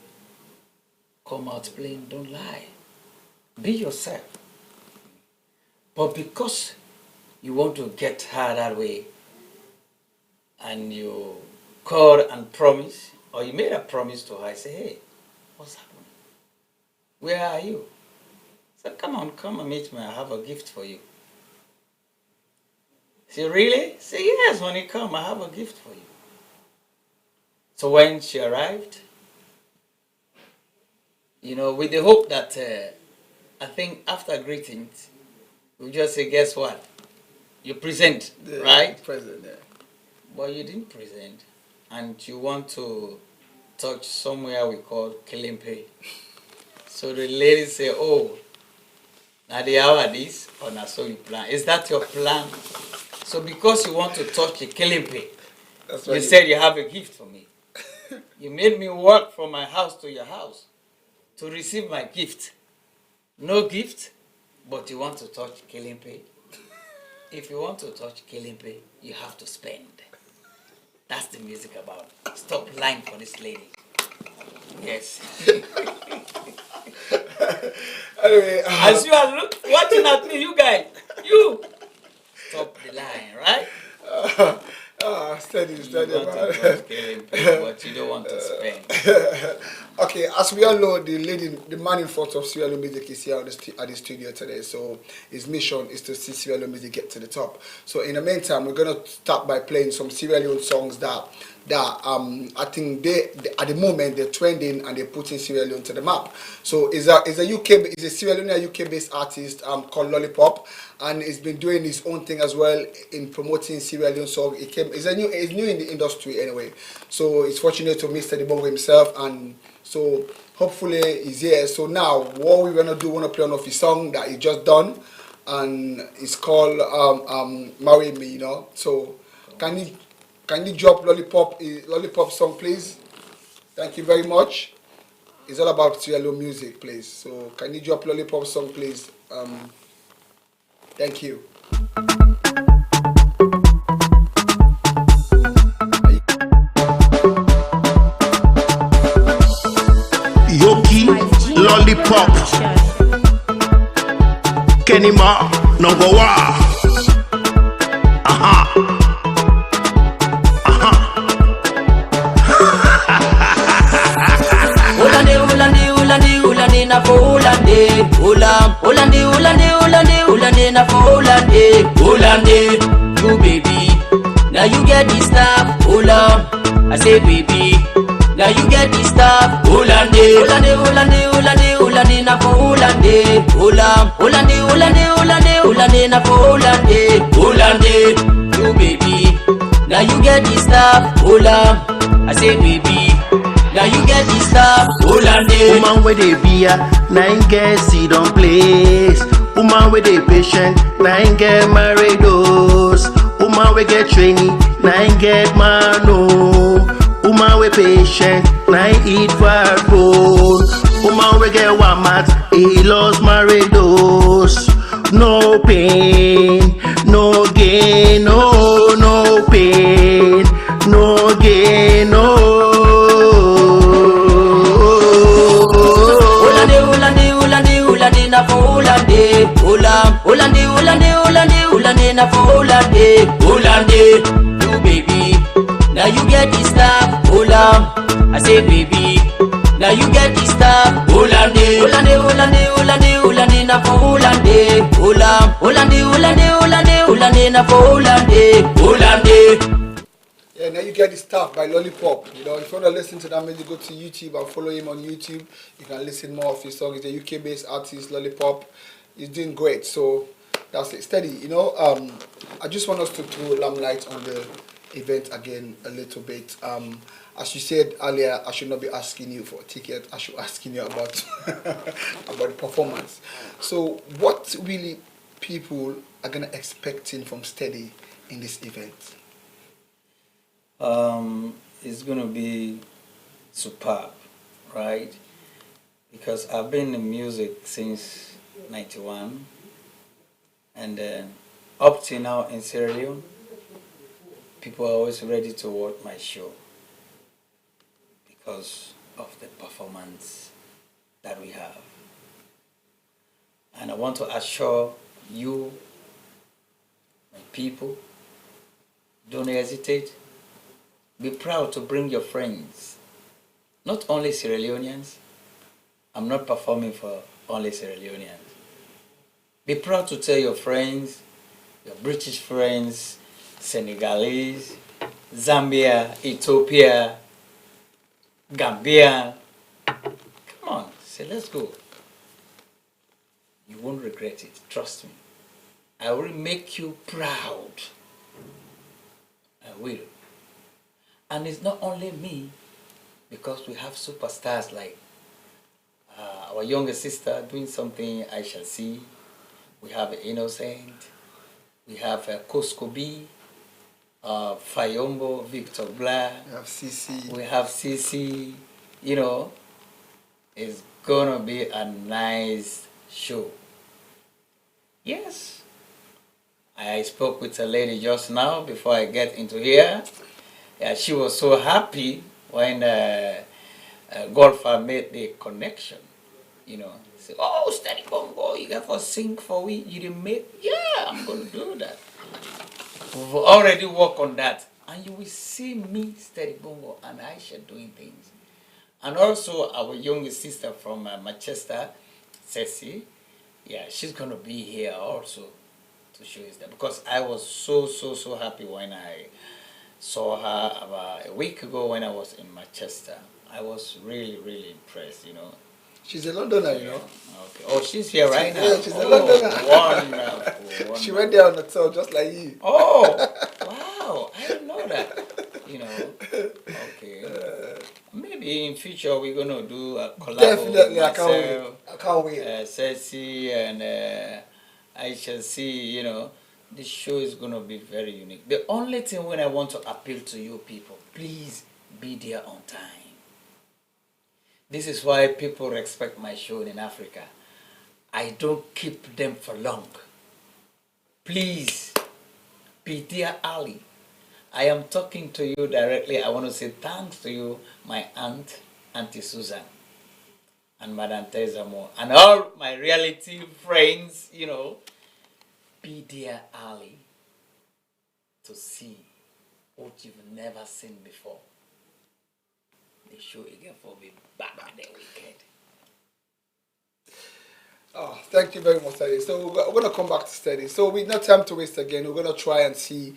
come out plain, don't lie. Be yourself. But because you want to get her that way, and you called and promised, or you made a promise to her, say, "Hey, what's happening? Where are you?" Say, "Come on, come and meet me. I have a gift for you." Say, "Really?" Say, "Yes, when you come, I have a gift for you." So when she arrived, you know, with the hope that I think after greetings, we just say, "Guess what? You present, right?" Present, yeah. But you didn't present, and you want to touch somewhere we call Kilimpe. So the lady say, "Oh, now the hour this, or now so you plan. Is that your plan?" So because you want to touch the Kilimpe, you said you have a gift for me. You made me walk from my house to your house to receive my gift. No gift, but you want to touch Kilimpe. If you want to touch Kilimpe, you have to spend. That's the music about. Stop lying for this lady. Yes. Anyway, as you are watching at me, you guys, you stop the lying, right? Steady, You want to man. touch Kilimpe, but you don't want to spend. Okay, as we all know, the man in front of Sierra Leone Music is here at the studio today. So his mission is to see Sierra Leone Music get to the top. So in the meantime, we're gonna start by playing some Sierra Leone songs that I think they at the moment they're trending and they're putting Sierra Leone to the map. So is a Sierra Leone UK based artist called Lollipop, and he's been doing his own thing as well in promoting Sierra Leone song. He's new in the industry anyway. So it's fortunate to meet Steady Bongo himself, and so hopefully he's here. So now what we're gonna do, we're gonna play one of his song that he just done, and it's called Marry Me, you know. So can you drop Lollipop song, please? Thank you very much. It's all about Sierra Leone music, please. So can you drop Lollipop song, please? Thank you. Yoki, Lollipop, Kenima, number one. Ulani, ulani, ulani, ulani na na for Holande. Holande, na for Holande. You baby, now you get this stuff. I say baby, now you get this stuff. Holande, na for Holande. Holande, na for Holande. You baby, now you get this stuff. I say baby, now you get this stuff. Holande. Woman with a beer, nine girls sit on place. Woman with a patient, nine get married those. Woman we get training, nine get man home. Woman we patient, nine eat for bone. Woman we get one mat, he lost married those. No pain, no gain, no pain, no gain, no. Holande, na for Holande. Holande, na for Holande. You baby, now you get this stuff. I say baby, now you get this stuff. Holande, na for Holande. Holande, na for Holande. Yeah, now you get this stuff by Lollipop. You know, if you want to listen to that music, go to YouTube and follow him on YouTube. You can listen more of his songs. He's a UK-based artist, Lollipop. He's doing great. So that's it. Steady. You know, I just want us to throw limelight on the event again a little bit. As you said earlier, I should not be asking you for a ticket. I should asking you about about the performance. So, what really people are gonna expecting from Steady in this event? It's going to be superb, right? Because I've been in music since 91, and up to now in Sierra Leone, people are always ready to watch my show because of the performance that we have. And I want to assure you, my people, don't hesitate. Be proud to bring your friends, not only Sierra Leoneans. I'm not performing for only Sierra Leoneans. Be proud to tell your friends, your British friends, Senegalese, Zambia, Ethiopia, Gambia. Come on, say let's go. You won't regret it, trust me. I will make you proud. I will. And it's not only me, because we have superstars like our younger sister doing something I shall see. We have Innocent. We have Koskobi, Fayombo, Victor Blair. We have CC. We have CC. You know, it's gonna be a nice show. Yes. I spoke with a lady just now before I get into here. Yeah, she was so happy when Golfer made the connection. You know, say, "Oh, Steady Bongo, you got to sing for we. You didn't make? Yeah, I'm going to do that. We've already worked on that, and you will see me, Steady Bongo, and Aisha doing things. And also our youngest sister from Manchester, Ceci. Yeah, she's going to be here also to show us that, because I was so happy when I saw her about a week ago when I was in Manchester. I was really impressed, you know. She's a Londoner, you know. Okay. Oh, she's here right now. Yeah, she's a Londoner. Wonderful. She went there on the tour just like you. Oh, wow. I didn't know that. You know. Okay. Maybe in future we're going to do a collab. Definitely, I can't wait. Ceci and I shall see, you know. This show is going to be very unique. The only thing when I want to appeal to you people, please be there on time. This is why people respect my show in Africa. I don't keep them for long. Please, be there early. I am talking to you directly. I want to say thanks to you, my aunt, Auntie Susan, and Madame Teresa Moore, and all my relative friends, you know. Be there early to see what you've never seen before. The show again for me back at the weekend. Thank you very much, Steady. So we're gonna come back to Steady. So with no time to waste again, we're gonna try and see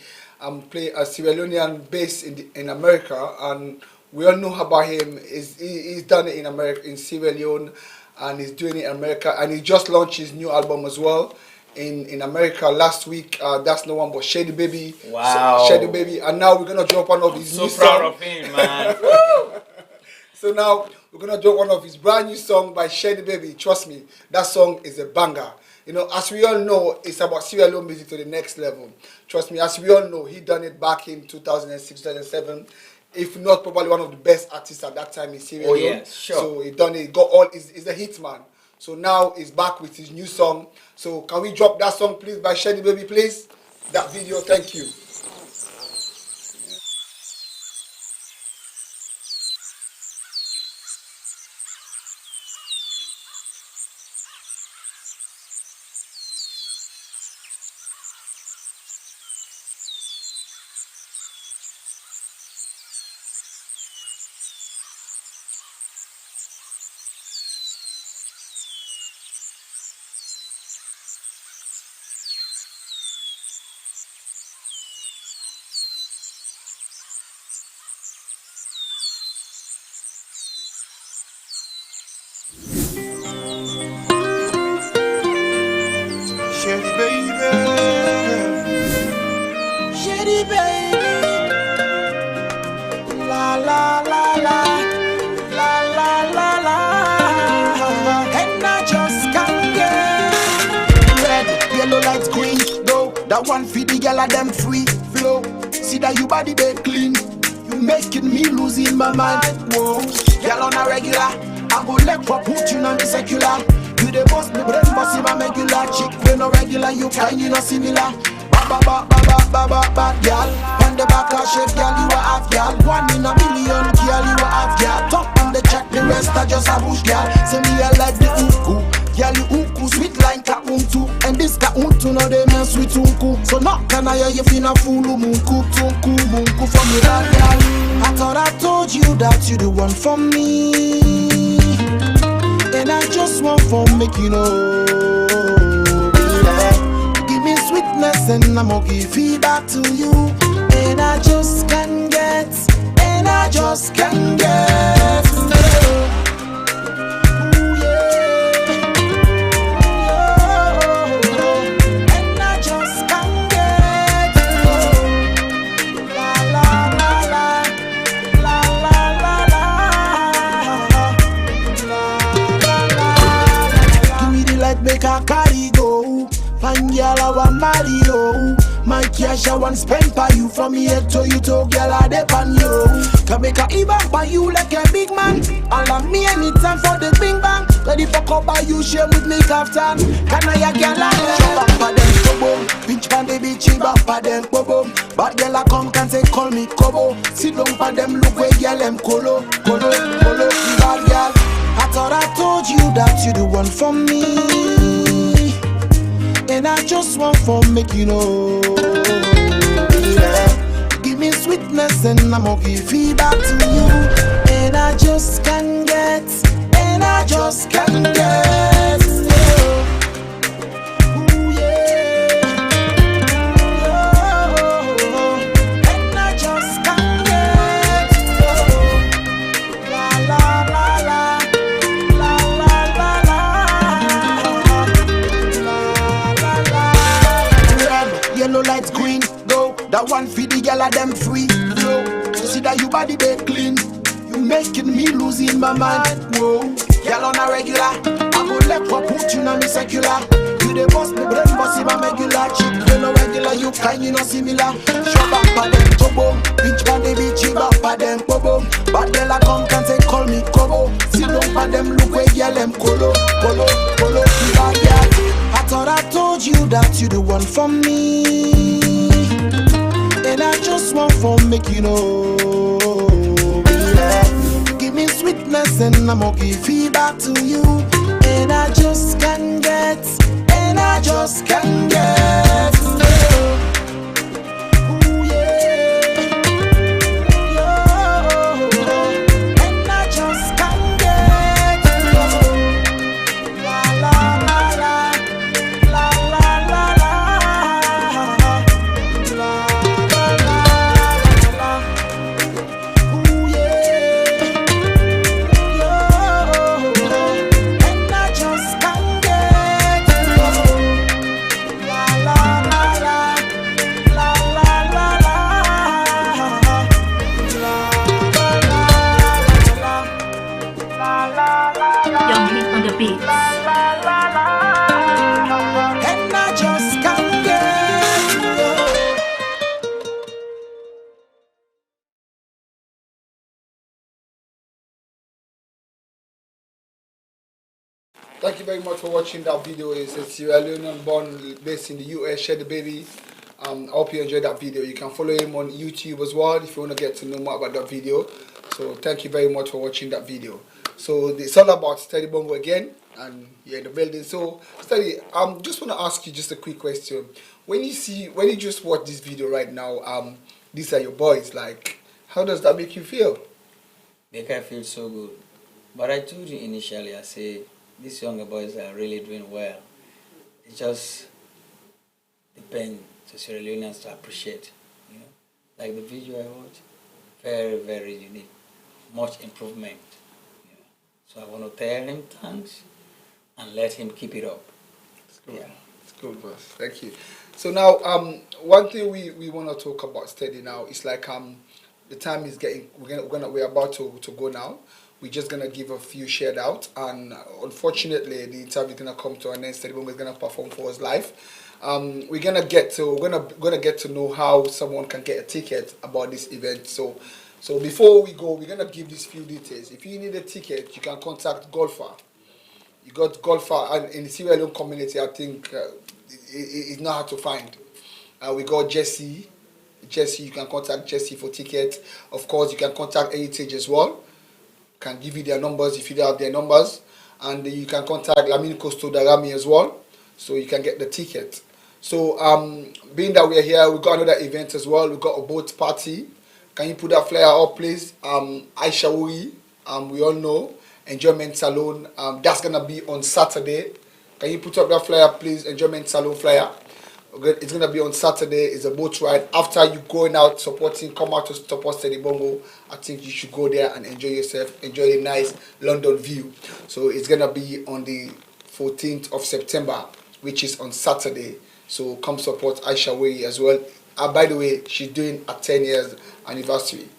play a Sierra Leonean based in America, and we all know about him. He's done it in America, in Sierra Leone, and he's doing it in America, and he just launched his new album as well in America last week. That's no one but Shady Baby. Wow. Shady Baby, and now we're gonna drop one of his So new proud songs. of him, man. So now we're gonna do one of his brand new song by Shady Baby. Trust me, that song is a banger. You know, as we all know, it's about Sierra Leone music to the next level. Trust me, as we all know, he done it back in 2006, 2007. If not, probably one of the best artists at that time in Sierra Leone. Yeah, sure. So he done it. Got all. He's a hit man. So now he's back with his new song. So can we drop that song, please, by Shady Baby, please? That video, thank you. Chef baby, Shady baby, la la la la, la la la la, and I just can't get red, yellow lights, green, go. That one feed the gyal them free flow. See that you body they clean, you making me losing my mind. Whoa, gyal on a regular, I go leg for put you on the secular. You the boss, me brain boss in my regular. Chick we no regular, you kind, you no similar. Ba ba ba ba ba ba ba girl. On the back of shape, girl, you a hot girl. 1 in a million, girl, you a hot girl. Top on the check, the rest are just a bush girl. Say me I like the uku, girl, you uku sweet like a untu. And this ka untu no they mess with unku. So not can I hear you finna fool munku, tunku, munku for me that girl. I thought I told you that you the one for me. And I just want for make you know, yeah. Give me sweetness and I'ma give feedback to you. And I just can't get, and I just can't get. Ooh, yeah. And I just can't get. La la la la, la la la la. Give me the light, make a carry go. Fine girl, I want marry you. My cash I want spend by you. From here to you to girl, I depend you. Can make a even by you like a big man. Allow me anytime for the bing bang. Ready for cup by you, share with me kaftan. Can I a girl I chop up for them boom. Pinch pan baby chip up for them boom. But girl I come can say call me Kobo. Sit down for them look where girl them colo. Bad girl. I thought I told you that you the one for me. And I just want for make you know, yeah. Give me sweetness and I'ma give feedback to you. And I just can't get, and I just can't get. Ooh, yeah. Oh, and I just can't get. Oh, la la la la. Yellow lights, green, go. That one feed the gyal them free flow. You see that you body they clean, you making me losing my mind. Whoa, gyal on a regular, I go left for put you on me secular. You the boss, me brain boss in my regular. Chick you no regular, you kind, you no similar. Show back for them tobo, pinch pan they be cheap up for them bobo. But gyal I come can say call me Kobo. See down for them look where gyal them colo. Bad gyal. I thought I told you that you the one for me. And I just want for make you know, yeah. Give me sweetness and I'ma give feedback to you. And I just can't get, and I just can't get. Ooh, yeah. And I just can't get. La la la la. the beats. And I just can't get you. Thank you very much for watching that video. It's a Sierra Leonean born based in the US, Share the Baby. I hope you enjoyed that video. You can follow him on YouTube as well if you want to get to know more about that video. So thank you very much for watching that video. So it's all about Steady Bongo again, and you're in the building. So Steady, just want to ask you just a quick question. When you just watch this video right now, these are your boys. Like, how does that make you feel? Make I feel so good. But I told you initially, I say these younger boys are really doing well. It just depends to Sierra Leoneans to appreciate. You know, like the video I watched, very very unique, much improvement. You know. So I want to tell him thanks and let him keep it up. It's good. Yeah. It's good, boss. Thank you. So now, one thing we want to talk about Steady now is like the time is getting we're about to go now. We're just gonna give a few shout out, and unfortunately the interview is gonna come to an end. Steady Bongo is gonna perform for us live. We're gonna get to know how someone can get a ticket about this event. So before we go, we're gonna give these few details. If you need a ticket, you can contact Golfer. You got Golfer, and in the Sierra Leone community, I think it's not hard to find. We got Jesse. You can contact Jesse for tickets. Of course, you can contact Heritage as well. Can give you their numbers if you don't have their numbers, and you can contact Lamine Costo Darami as well, so you can get the ticket. So being that we're here, we got another event as well. We got a boat party. Can you put that flyer up, please? Aisha Wuri, we all know Enjoyment Salon. That's gonna be on Saturday. Can you put up that flyer, please? Enjoyment Salon flyer. It's going to be on Saturday. It's a boat ride. After you going out supporting, come out to support Steady Bongo. I think you should go there and enjoy yourself. Enjoy a nice London view. So it's going to be on the 14th of September, which is on Saturday. So come support Aisha Wei as well. By the way, she's doing a 10 years anniversary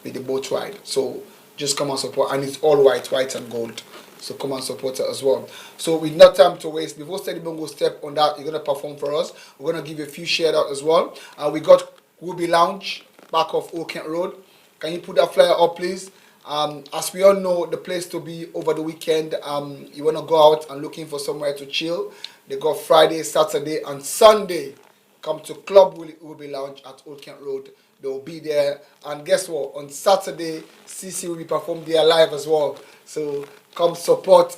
with the boat ride. So just come and support. And it's all white and gold. So come and support her as well. So with no time to waste, before Steady Bongo step on that, you're going to perform for us. We're going to give you a few shout out as well. We got Ruby Lounge, back of Old Kent Road. Can you put that flyer up, please? As we all know, the place to be over the weekend, you want to go out and looking for somewhere to chill. They got Friday, Saturday, and Sunday. Come to Club Ruby Lounge at Old Kent Road. They will be there. And guess what? On Saturday, CC will be performed there live as well. So come support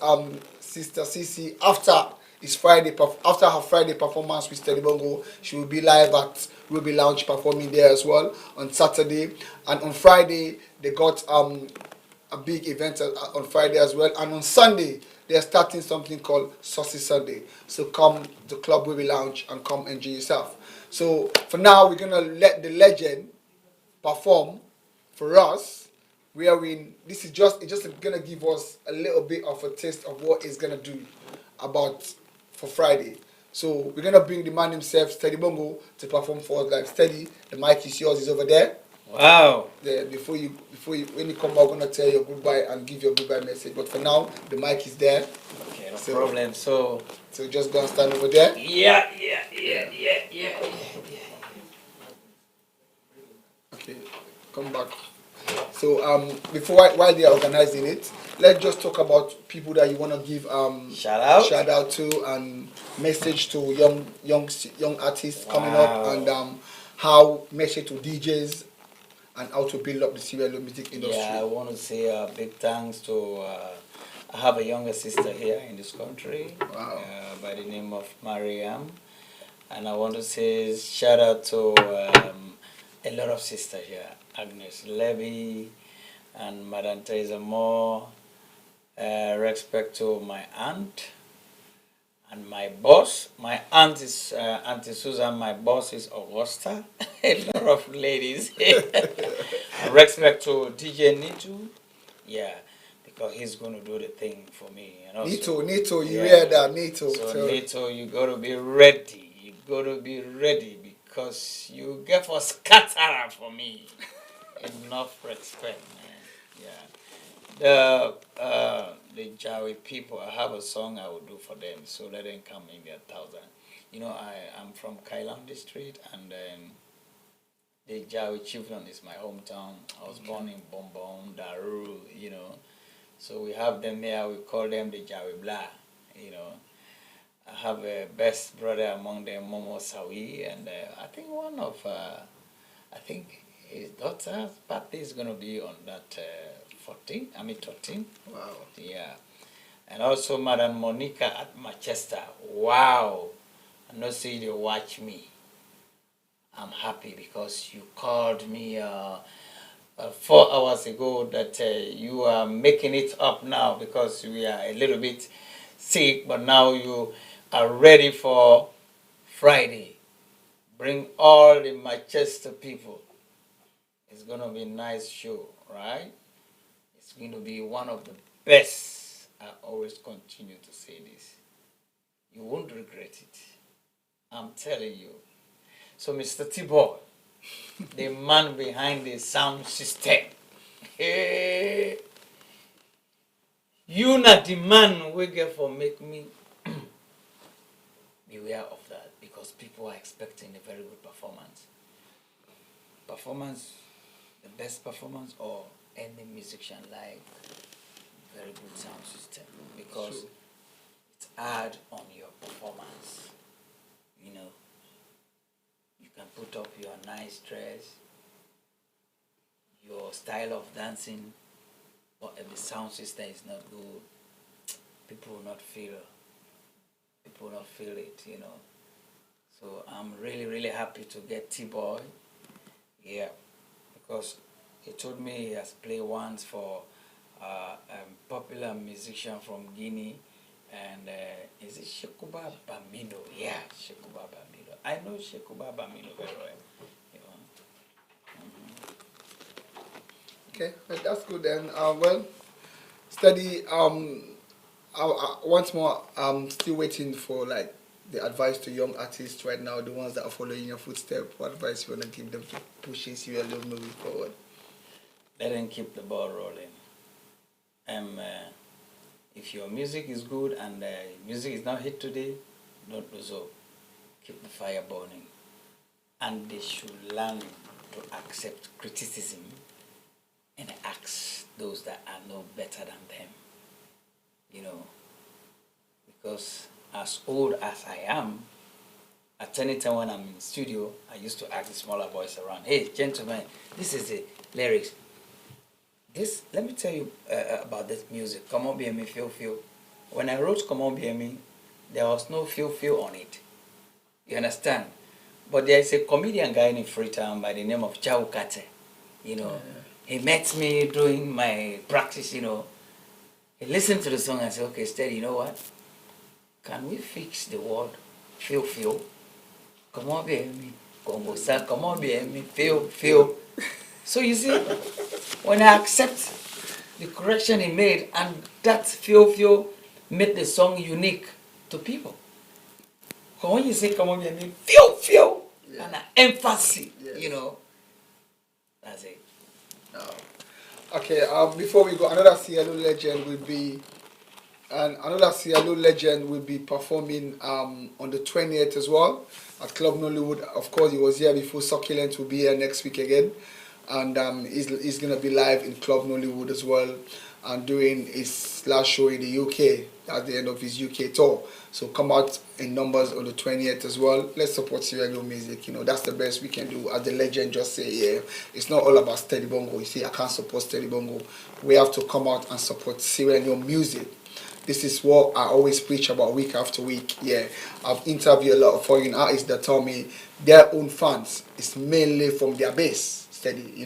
Sister Cece after her Friday performance with Steady Bongo. She will be live at Ruby Lounge performing there as well on Saturday. And on Friday they got a big event on Friday as well. And on Sunday they're starting something called Saucy Sunday. So come to Club Ruby Lounge and come enjoy yourself. So for now we're gonna let the legend perform for us. It's just gonna give us a little bit of a taste of what it's gonna do for Friday. So we're gonna bring the man himself, Steady Bongo, to perform for us. Like Steady, the mic is yours, is over there. Wow. There, before you when you come out, I'm gonna tell you goodbye and give your goodbye message. But for now, the mic is there. Okay, no problem. So just go and stand over there. Yeah. Okay, come back. So while they are organizing it, let's just talk about people that you want to give shout out to and message to young artists coming up, and how message to DJs and how to build up the Sierra Leone music industry. Yeah, I want to say a big thanks to I have a younger sister here in this country. Wow. By the name of Mariam, and I want to say shout out to a lot of sisters here. Agnes Levy and Madame Teresa Moore. Respect to my aunt and my boss. My aunt is Auntie Susan. My boss is Augusta. A lot of ladies. Respect to DJ Nitu. Yeah, because he's going to do the thing for me. You know? Nito, you hear that? Nito. So Nito, you got to be ready. You got to be ready because you get for scatter for me. Enough respect, man. Yeah. The Jawi people, I have a song I will do for them, so let them come in their thousand. I'm from Kailam district, and the Jawi Chiefland is my hometown. I was born in Bombom, Daru, So we have them here, we call them the Jawi Blah, I have a best brother among them, Momo Sawi, and I think I think his daughter's birthday is going to be on that 13. Wow. Yeah. And also Madam Monica at Manchester. Wow. I know see you watch me. I'm happy because you called me 4 hours ago that you are making it up now because we are a little bit sick, but now you are ready for Friday. Bring all the Manchester people. It's going to be a nice show, right? It's going to be one of the best. I always continue to say this. You won't regret it. I'm telling you. So, Mr. T-Boy, the man behind the sound system. Hey, you not the man we get for make me beware of that because people are expecting a very good performance. The best performance or any musician like very good sound system because it's hard on your performance. You can put up your nice dress, your style of dancing, but if the sound system is not good, people will not feel it, So I'm really, really happy to get T-Boy. Yeah, because he told me he has played once for a popular musician from Guinea, and is it Shekuba Bamino? Yeah, Shekuba Bamino. I know Shekuba Bamino very well. Okay, well, that's good then. Well, study. Once more, I'm still waiting for like the advice to young artists right now, the ones that are following your footsteps. What advice you wanna give them to push this your little movie forward? Let them keep the ball rolling. If your music is good and music is not hit today, don't lose hope. Keep the fire burning. And they should learn to accept criticism and ask those that are no better than them. Because as old as I am, at any time when I'm in studio, I used to ask the smaller boys around, hey, gentlemen, this is the lyrics. Let me tell you about this music, Come On Be Me, Feel Feel. When I wrote Come On Be Me, there was no Feel Feel on it. You understand? But there is a comedian guy in Freetown by the name of Chau Kate. He met me doing my practice, He listened to the song and said, okay, Steady, you know what? Can we fix the word feel, feel? Come on, baby. Congo, sir, come on, baby. Feel, feel. So you see, when I accept the correction he made, and that feel, feel made the song unique to people. Because when you say come on, baby, feel, feel, and an emphasis, that's it. Okay, before we go, another Cielo legend will be, performing on the 20th as well at Club Nollywood. Of course, he was here before. Succulent will be here next week again, and he's gonna be live in Club Nollywood as well, and doing his last show in the UK at the end of his UK tour. So come out in numbers on the 20th as well. Let's support Sierra Leone music. That's the best we can do. As the legend just say, yeah, it's not all about Steady Bongo. You see, I can't support Steady Bongo. We have to come out and support Sierra Leone music. This is what I always preach about week after week. Yeah, I've interviewed a lot of foreign artists that tell me their own fans is mainly from their base, Steady,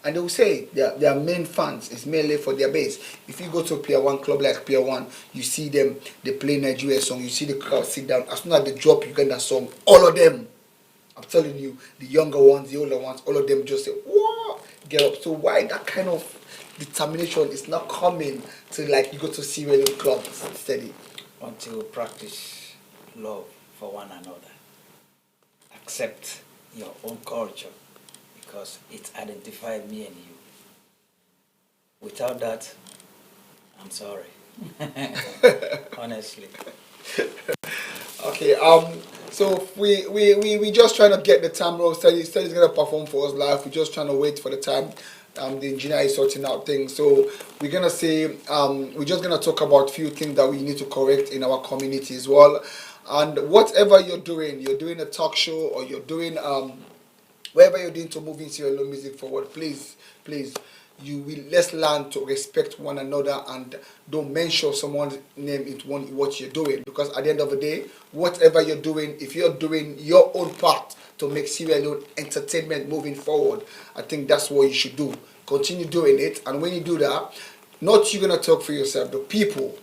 and they will say their main fans is mainly for their base. If you go to a Pier 1 club like Pier 1, you see them, they play Nigeria song, you see the crowd sit down. As soon as they drop Uganda song, all of them, I'm telling you, the younger ones, the older ones, all of them just say, "What?" Get up. So why that kind of determination is not coming to like you go to see real clubs Steady? Until practice love for one another. Accept your own culture because it identifies me and you. Without that, I'm sorry. Honestly. Okay, so we just trying to get the time wrong. Steady's gonna perform for us live. We're just trying to wait for the time. The engineer is sorting out things. So we're gonna say, we're just gonna talk about a few things that we need to correct in our community as well. And whatever you're doing a talk show or you're doing whatever you're doing to moving Sierra Leone music forward, please, you will let's learn to respect one another and don't mention someone's name into what you're doing, because at the end of the day, whatever you're doing, if you're doing your own part to make Sierra Leone entertainment moving forward, I think that's what you should do. Continue doing it, and when you do that, not you're gonna talk for yourself, the people,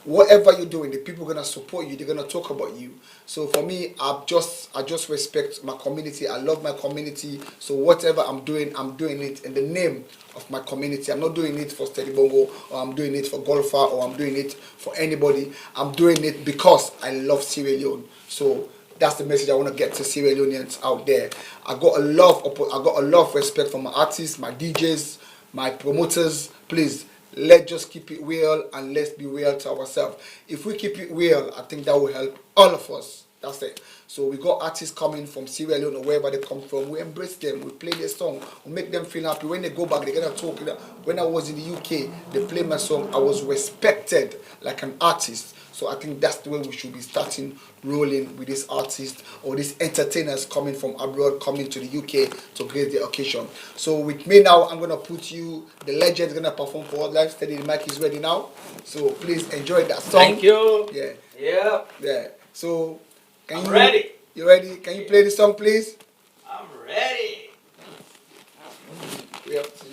whatever you're doing, the people are gonna support you. They're gonna talk about you. So for me, I just respect my community. I love my community. So whatever I'm doing it in the name of my community. I'm not doing it for Steady Bongo, or I'm doing it for Golfer, or I'm doing it for anybody. I'm doing it because I love Sierra Leone. So that's the message I want to get to Sierra Leoneans out there. I got a lot of respect for my artists, my DJs, my promoters. Please, let's just keep it real and let's be real to ourselves. If we keep it real, I think that will help all of us. That's it. So we got artists coming from Sierra Leone or wherever they come from. We embrace them. We play their song. We make them feel happy. When they go back, they're gonna talk. When I was in the UK, they played my song. I was respected like an artist. So I think that's the way we should be starting rolling with these artists or these entertainers coming from abroad, coming to the UK to grace the occasion. So with me now, I'm gonna put you, the legend is gonna perform for us live. Steady, the mic is ready now. So please enjoy that song. Thank you. Yeah. Yeah. Yeah. So I'm ready. You ready? Can you play the song, please? I'm ready. We have to.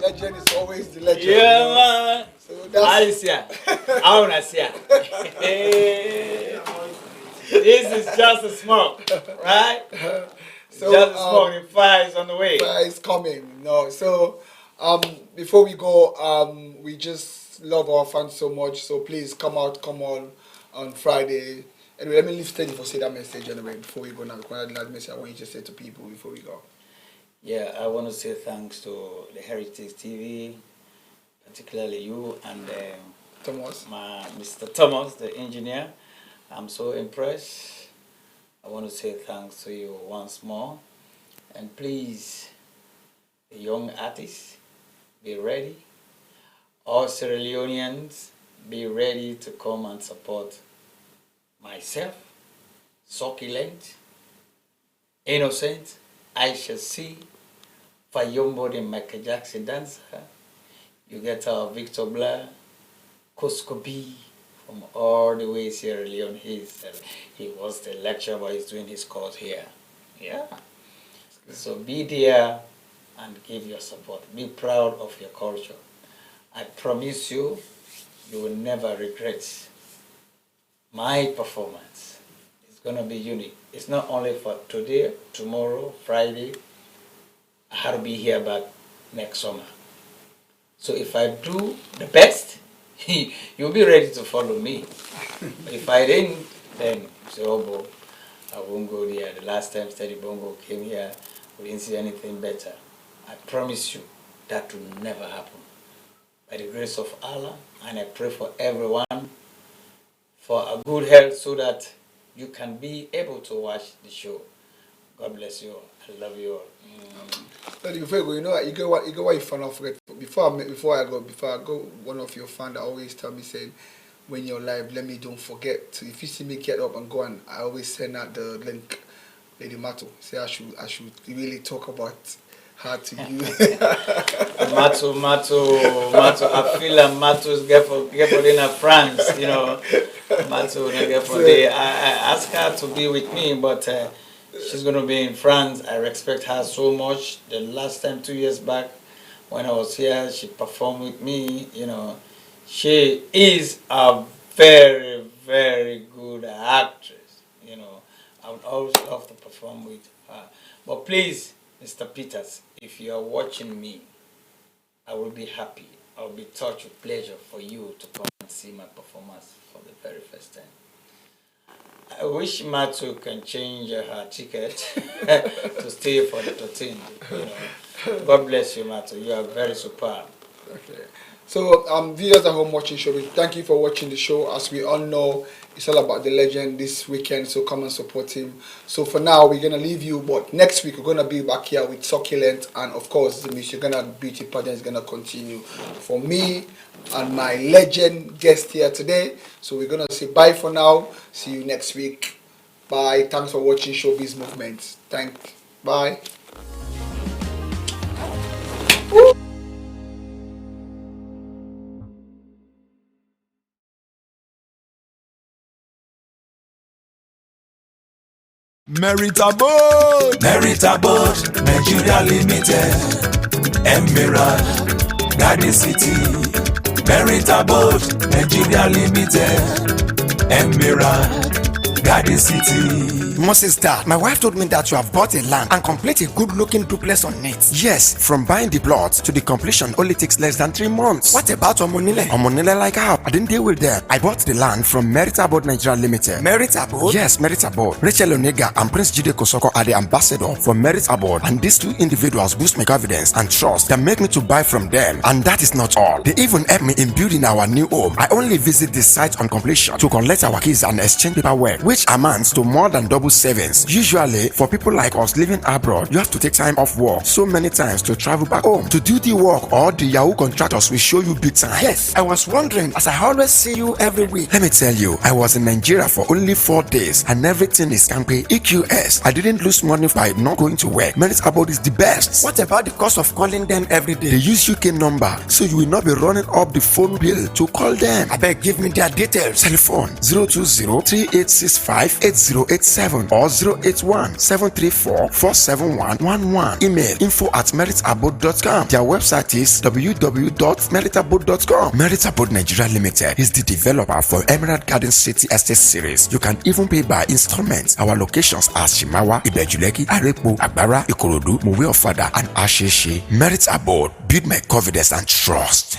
Legend is always the legend. Yeah, man. So that's Alicia, I wanna see her. This is just a smoke, right? so. Just a smoke. The fire is on the way. Fire is coming. No, so before we go, we just love our fans so much. So please come on Friday. Anyway, let me leave steady for say that message anyway before we go now. That message I want you to say to people before we go. Yeah, I want to say thanks to the Heritage TV, particularly you and Thomas. Mr. Thomas, the engineer. I'm so impressed. I want to say thanks to you once more. And please, the young artists, be ready. All Sierra Leoneans, be ready to come and support myself, Succulent, Innocent, I Shall See, Fayombo the Michael Jackson dancer. You get our Victor Blair, Koskobi, from all the way Sierra Leone. He was the lecturer, but he's doing his course here. Yeah. So be there and give your support. Be proud of your culture. I promise you, you will never regret my performance. It's going to be unique. It's not only for today, tomorrow, Friday. I have to be here back next summer. So if I do the best, you'll be ready to follow me. But if I didn't, then say, oh, boy, I won't go there. The last time Steady Bongo came here, we didn't see anything better. I promise you that will never happen. By the grace of Allah, and I pray for everyone for a good health so that you can be able to watch the show. God bless you all. I love you all. Before you go, you know what? You go what you fan of forget. Before I go, one of your fans always tell me saying, when you're live, let me don't forget to, if you see me get up and go on, I always send out the link, Lady Mato. Say I should really talk about her to you. Mato. I feel like Mato's get for in France, you know. Mato get for day. I asked her to be with me, but she's gonna be in France. I respect her so much. The last time 2 years back, when I was here, she performed with me. You know, she is a very, very good actress. You know, I would always love to perform with her. But please, Mr. Peters, if you are watching me, I will be happy. I will be touched with pleasure for you to come and see my performance for the very first time. I wish Matu can change her ticket to stay for the 13th. You know. God bless you, Matu. You are very superb. Okay. So, viewers at home watching show, thank you for watching the show. As we all know, it's all about the legend this weekend, so come and support him. So for now, we're going to leave you, but next week, we're going to be back here with Succulent, and of course, the Michigan Beauty Pageant is going to continue for me and my legend guest here today. So we're going to say bye for now. See you next week. Bye. Thanks for watching Showbiz Movement. Bye. Meritable, Nigeria Limited, Emerald, Garden City. Meritable, Nigeria Limited, Emerald, Garden City. Moses, Dad, my wife told me that you have bought a land and complete a good-looking duplex on it. Yes, from buying the plot to the completion only takes less than 3 months. What about Omonile? Omonile like how? I didn't deal with them. I bought the land from Meritable Nigeria Limited. Meritable? Yes, Meritable. Rachel Onega and Prince Jide Kosoko are the ambassador for Meritable, and these two individuals boost my confidence and trust that make me to buy from them. And that is not all. They even help me in building our new home. I only visit this site on completion to collect our keys and exchange paperwork, which amounts to more than double double savings. Usually, for people like us living abroad, you have to take time off work so many times to travel back home to do the work, or the Yahoo contractors will show you big time. Yes, I was wondering, as I always see you every week. Let me tell you, I was in Nigeria for only 4 days and everything is Kampe. EQS. I didn't lose money by not going to work. Merit Abode is the best. What about the cost of calling them every day? They use UK number, so you will not be running up the phone bill to call them. I beg, give me their details. Telephone 020-3865-8087 or 081-734-47111. Email info@meritabode.com. Their website is www.meritabode.com. Merit Abode Nigeria Limited is the developer for Emerald Garden City Estate Series. You can even pay by installments. Our locations are Shimawa, Ibejuleki, Arepo, Agbara, Ikorodu, Mowe Ofada, and Asheshe. Merit Abode, build my confidence and trust.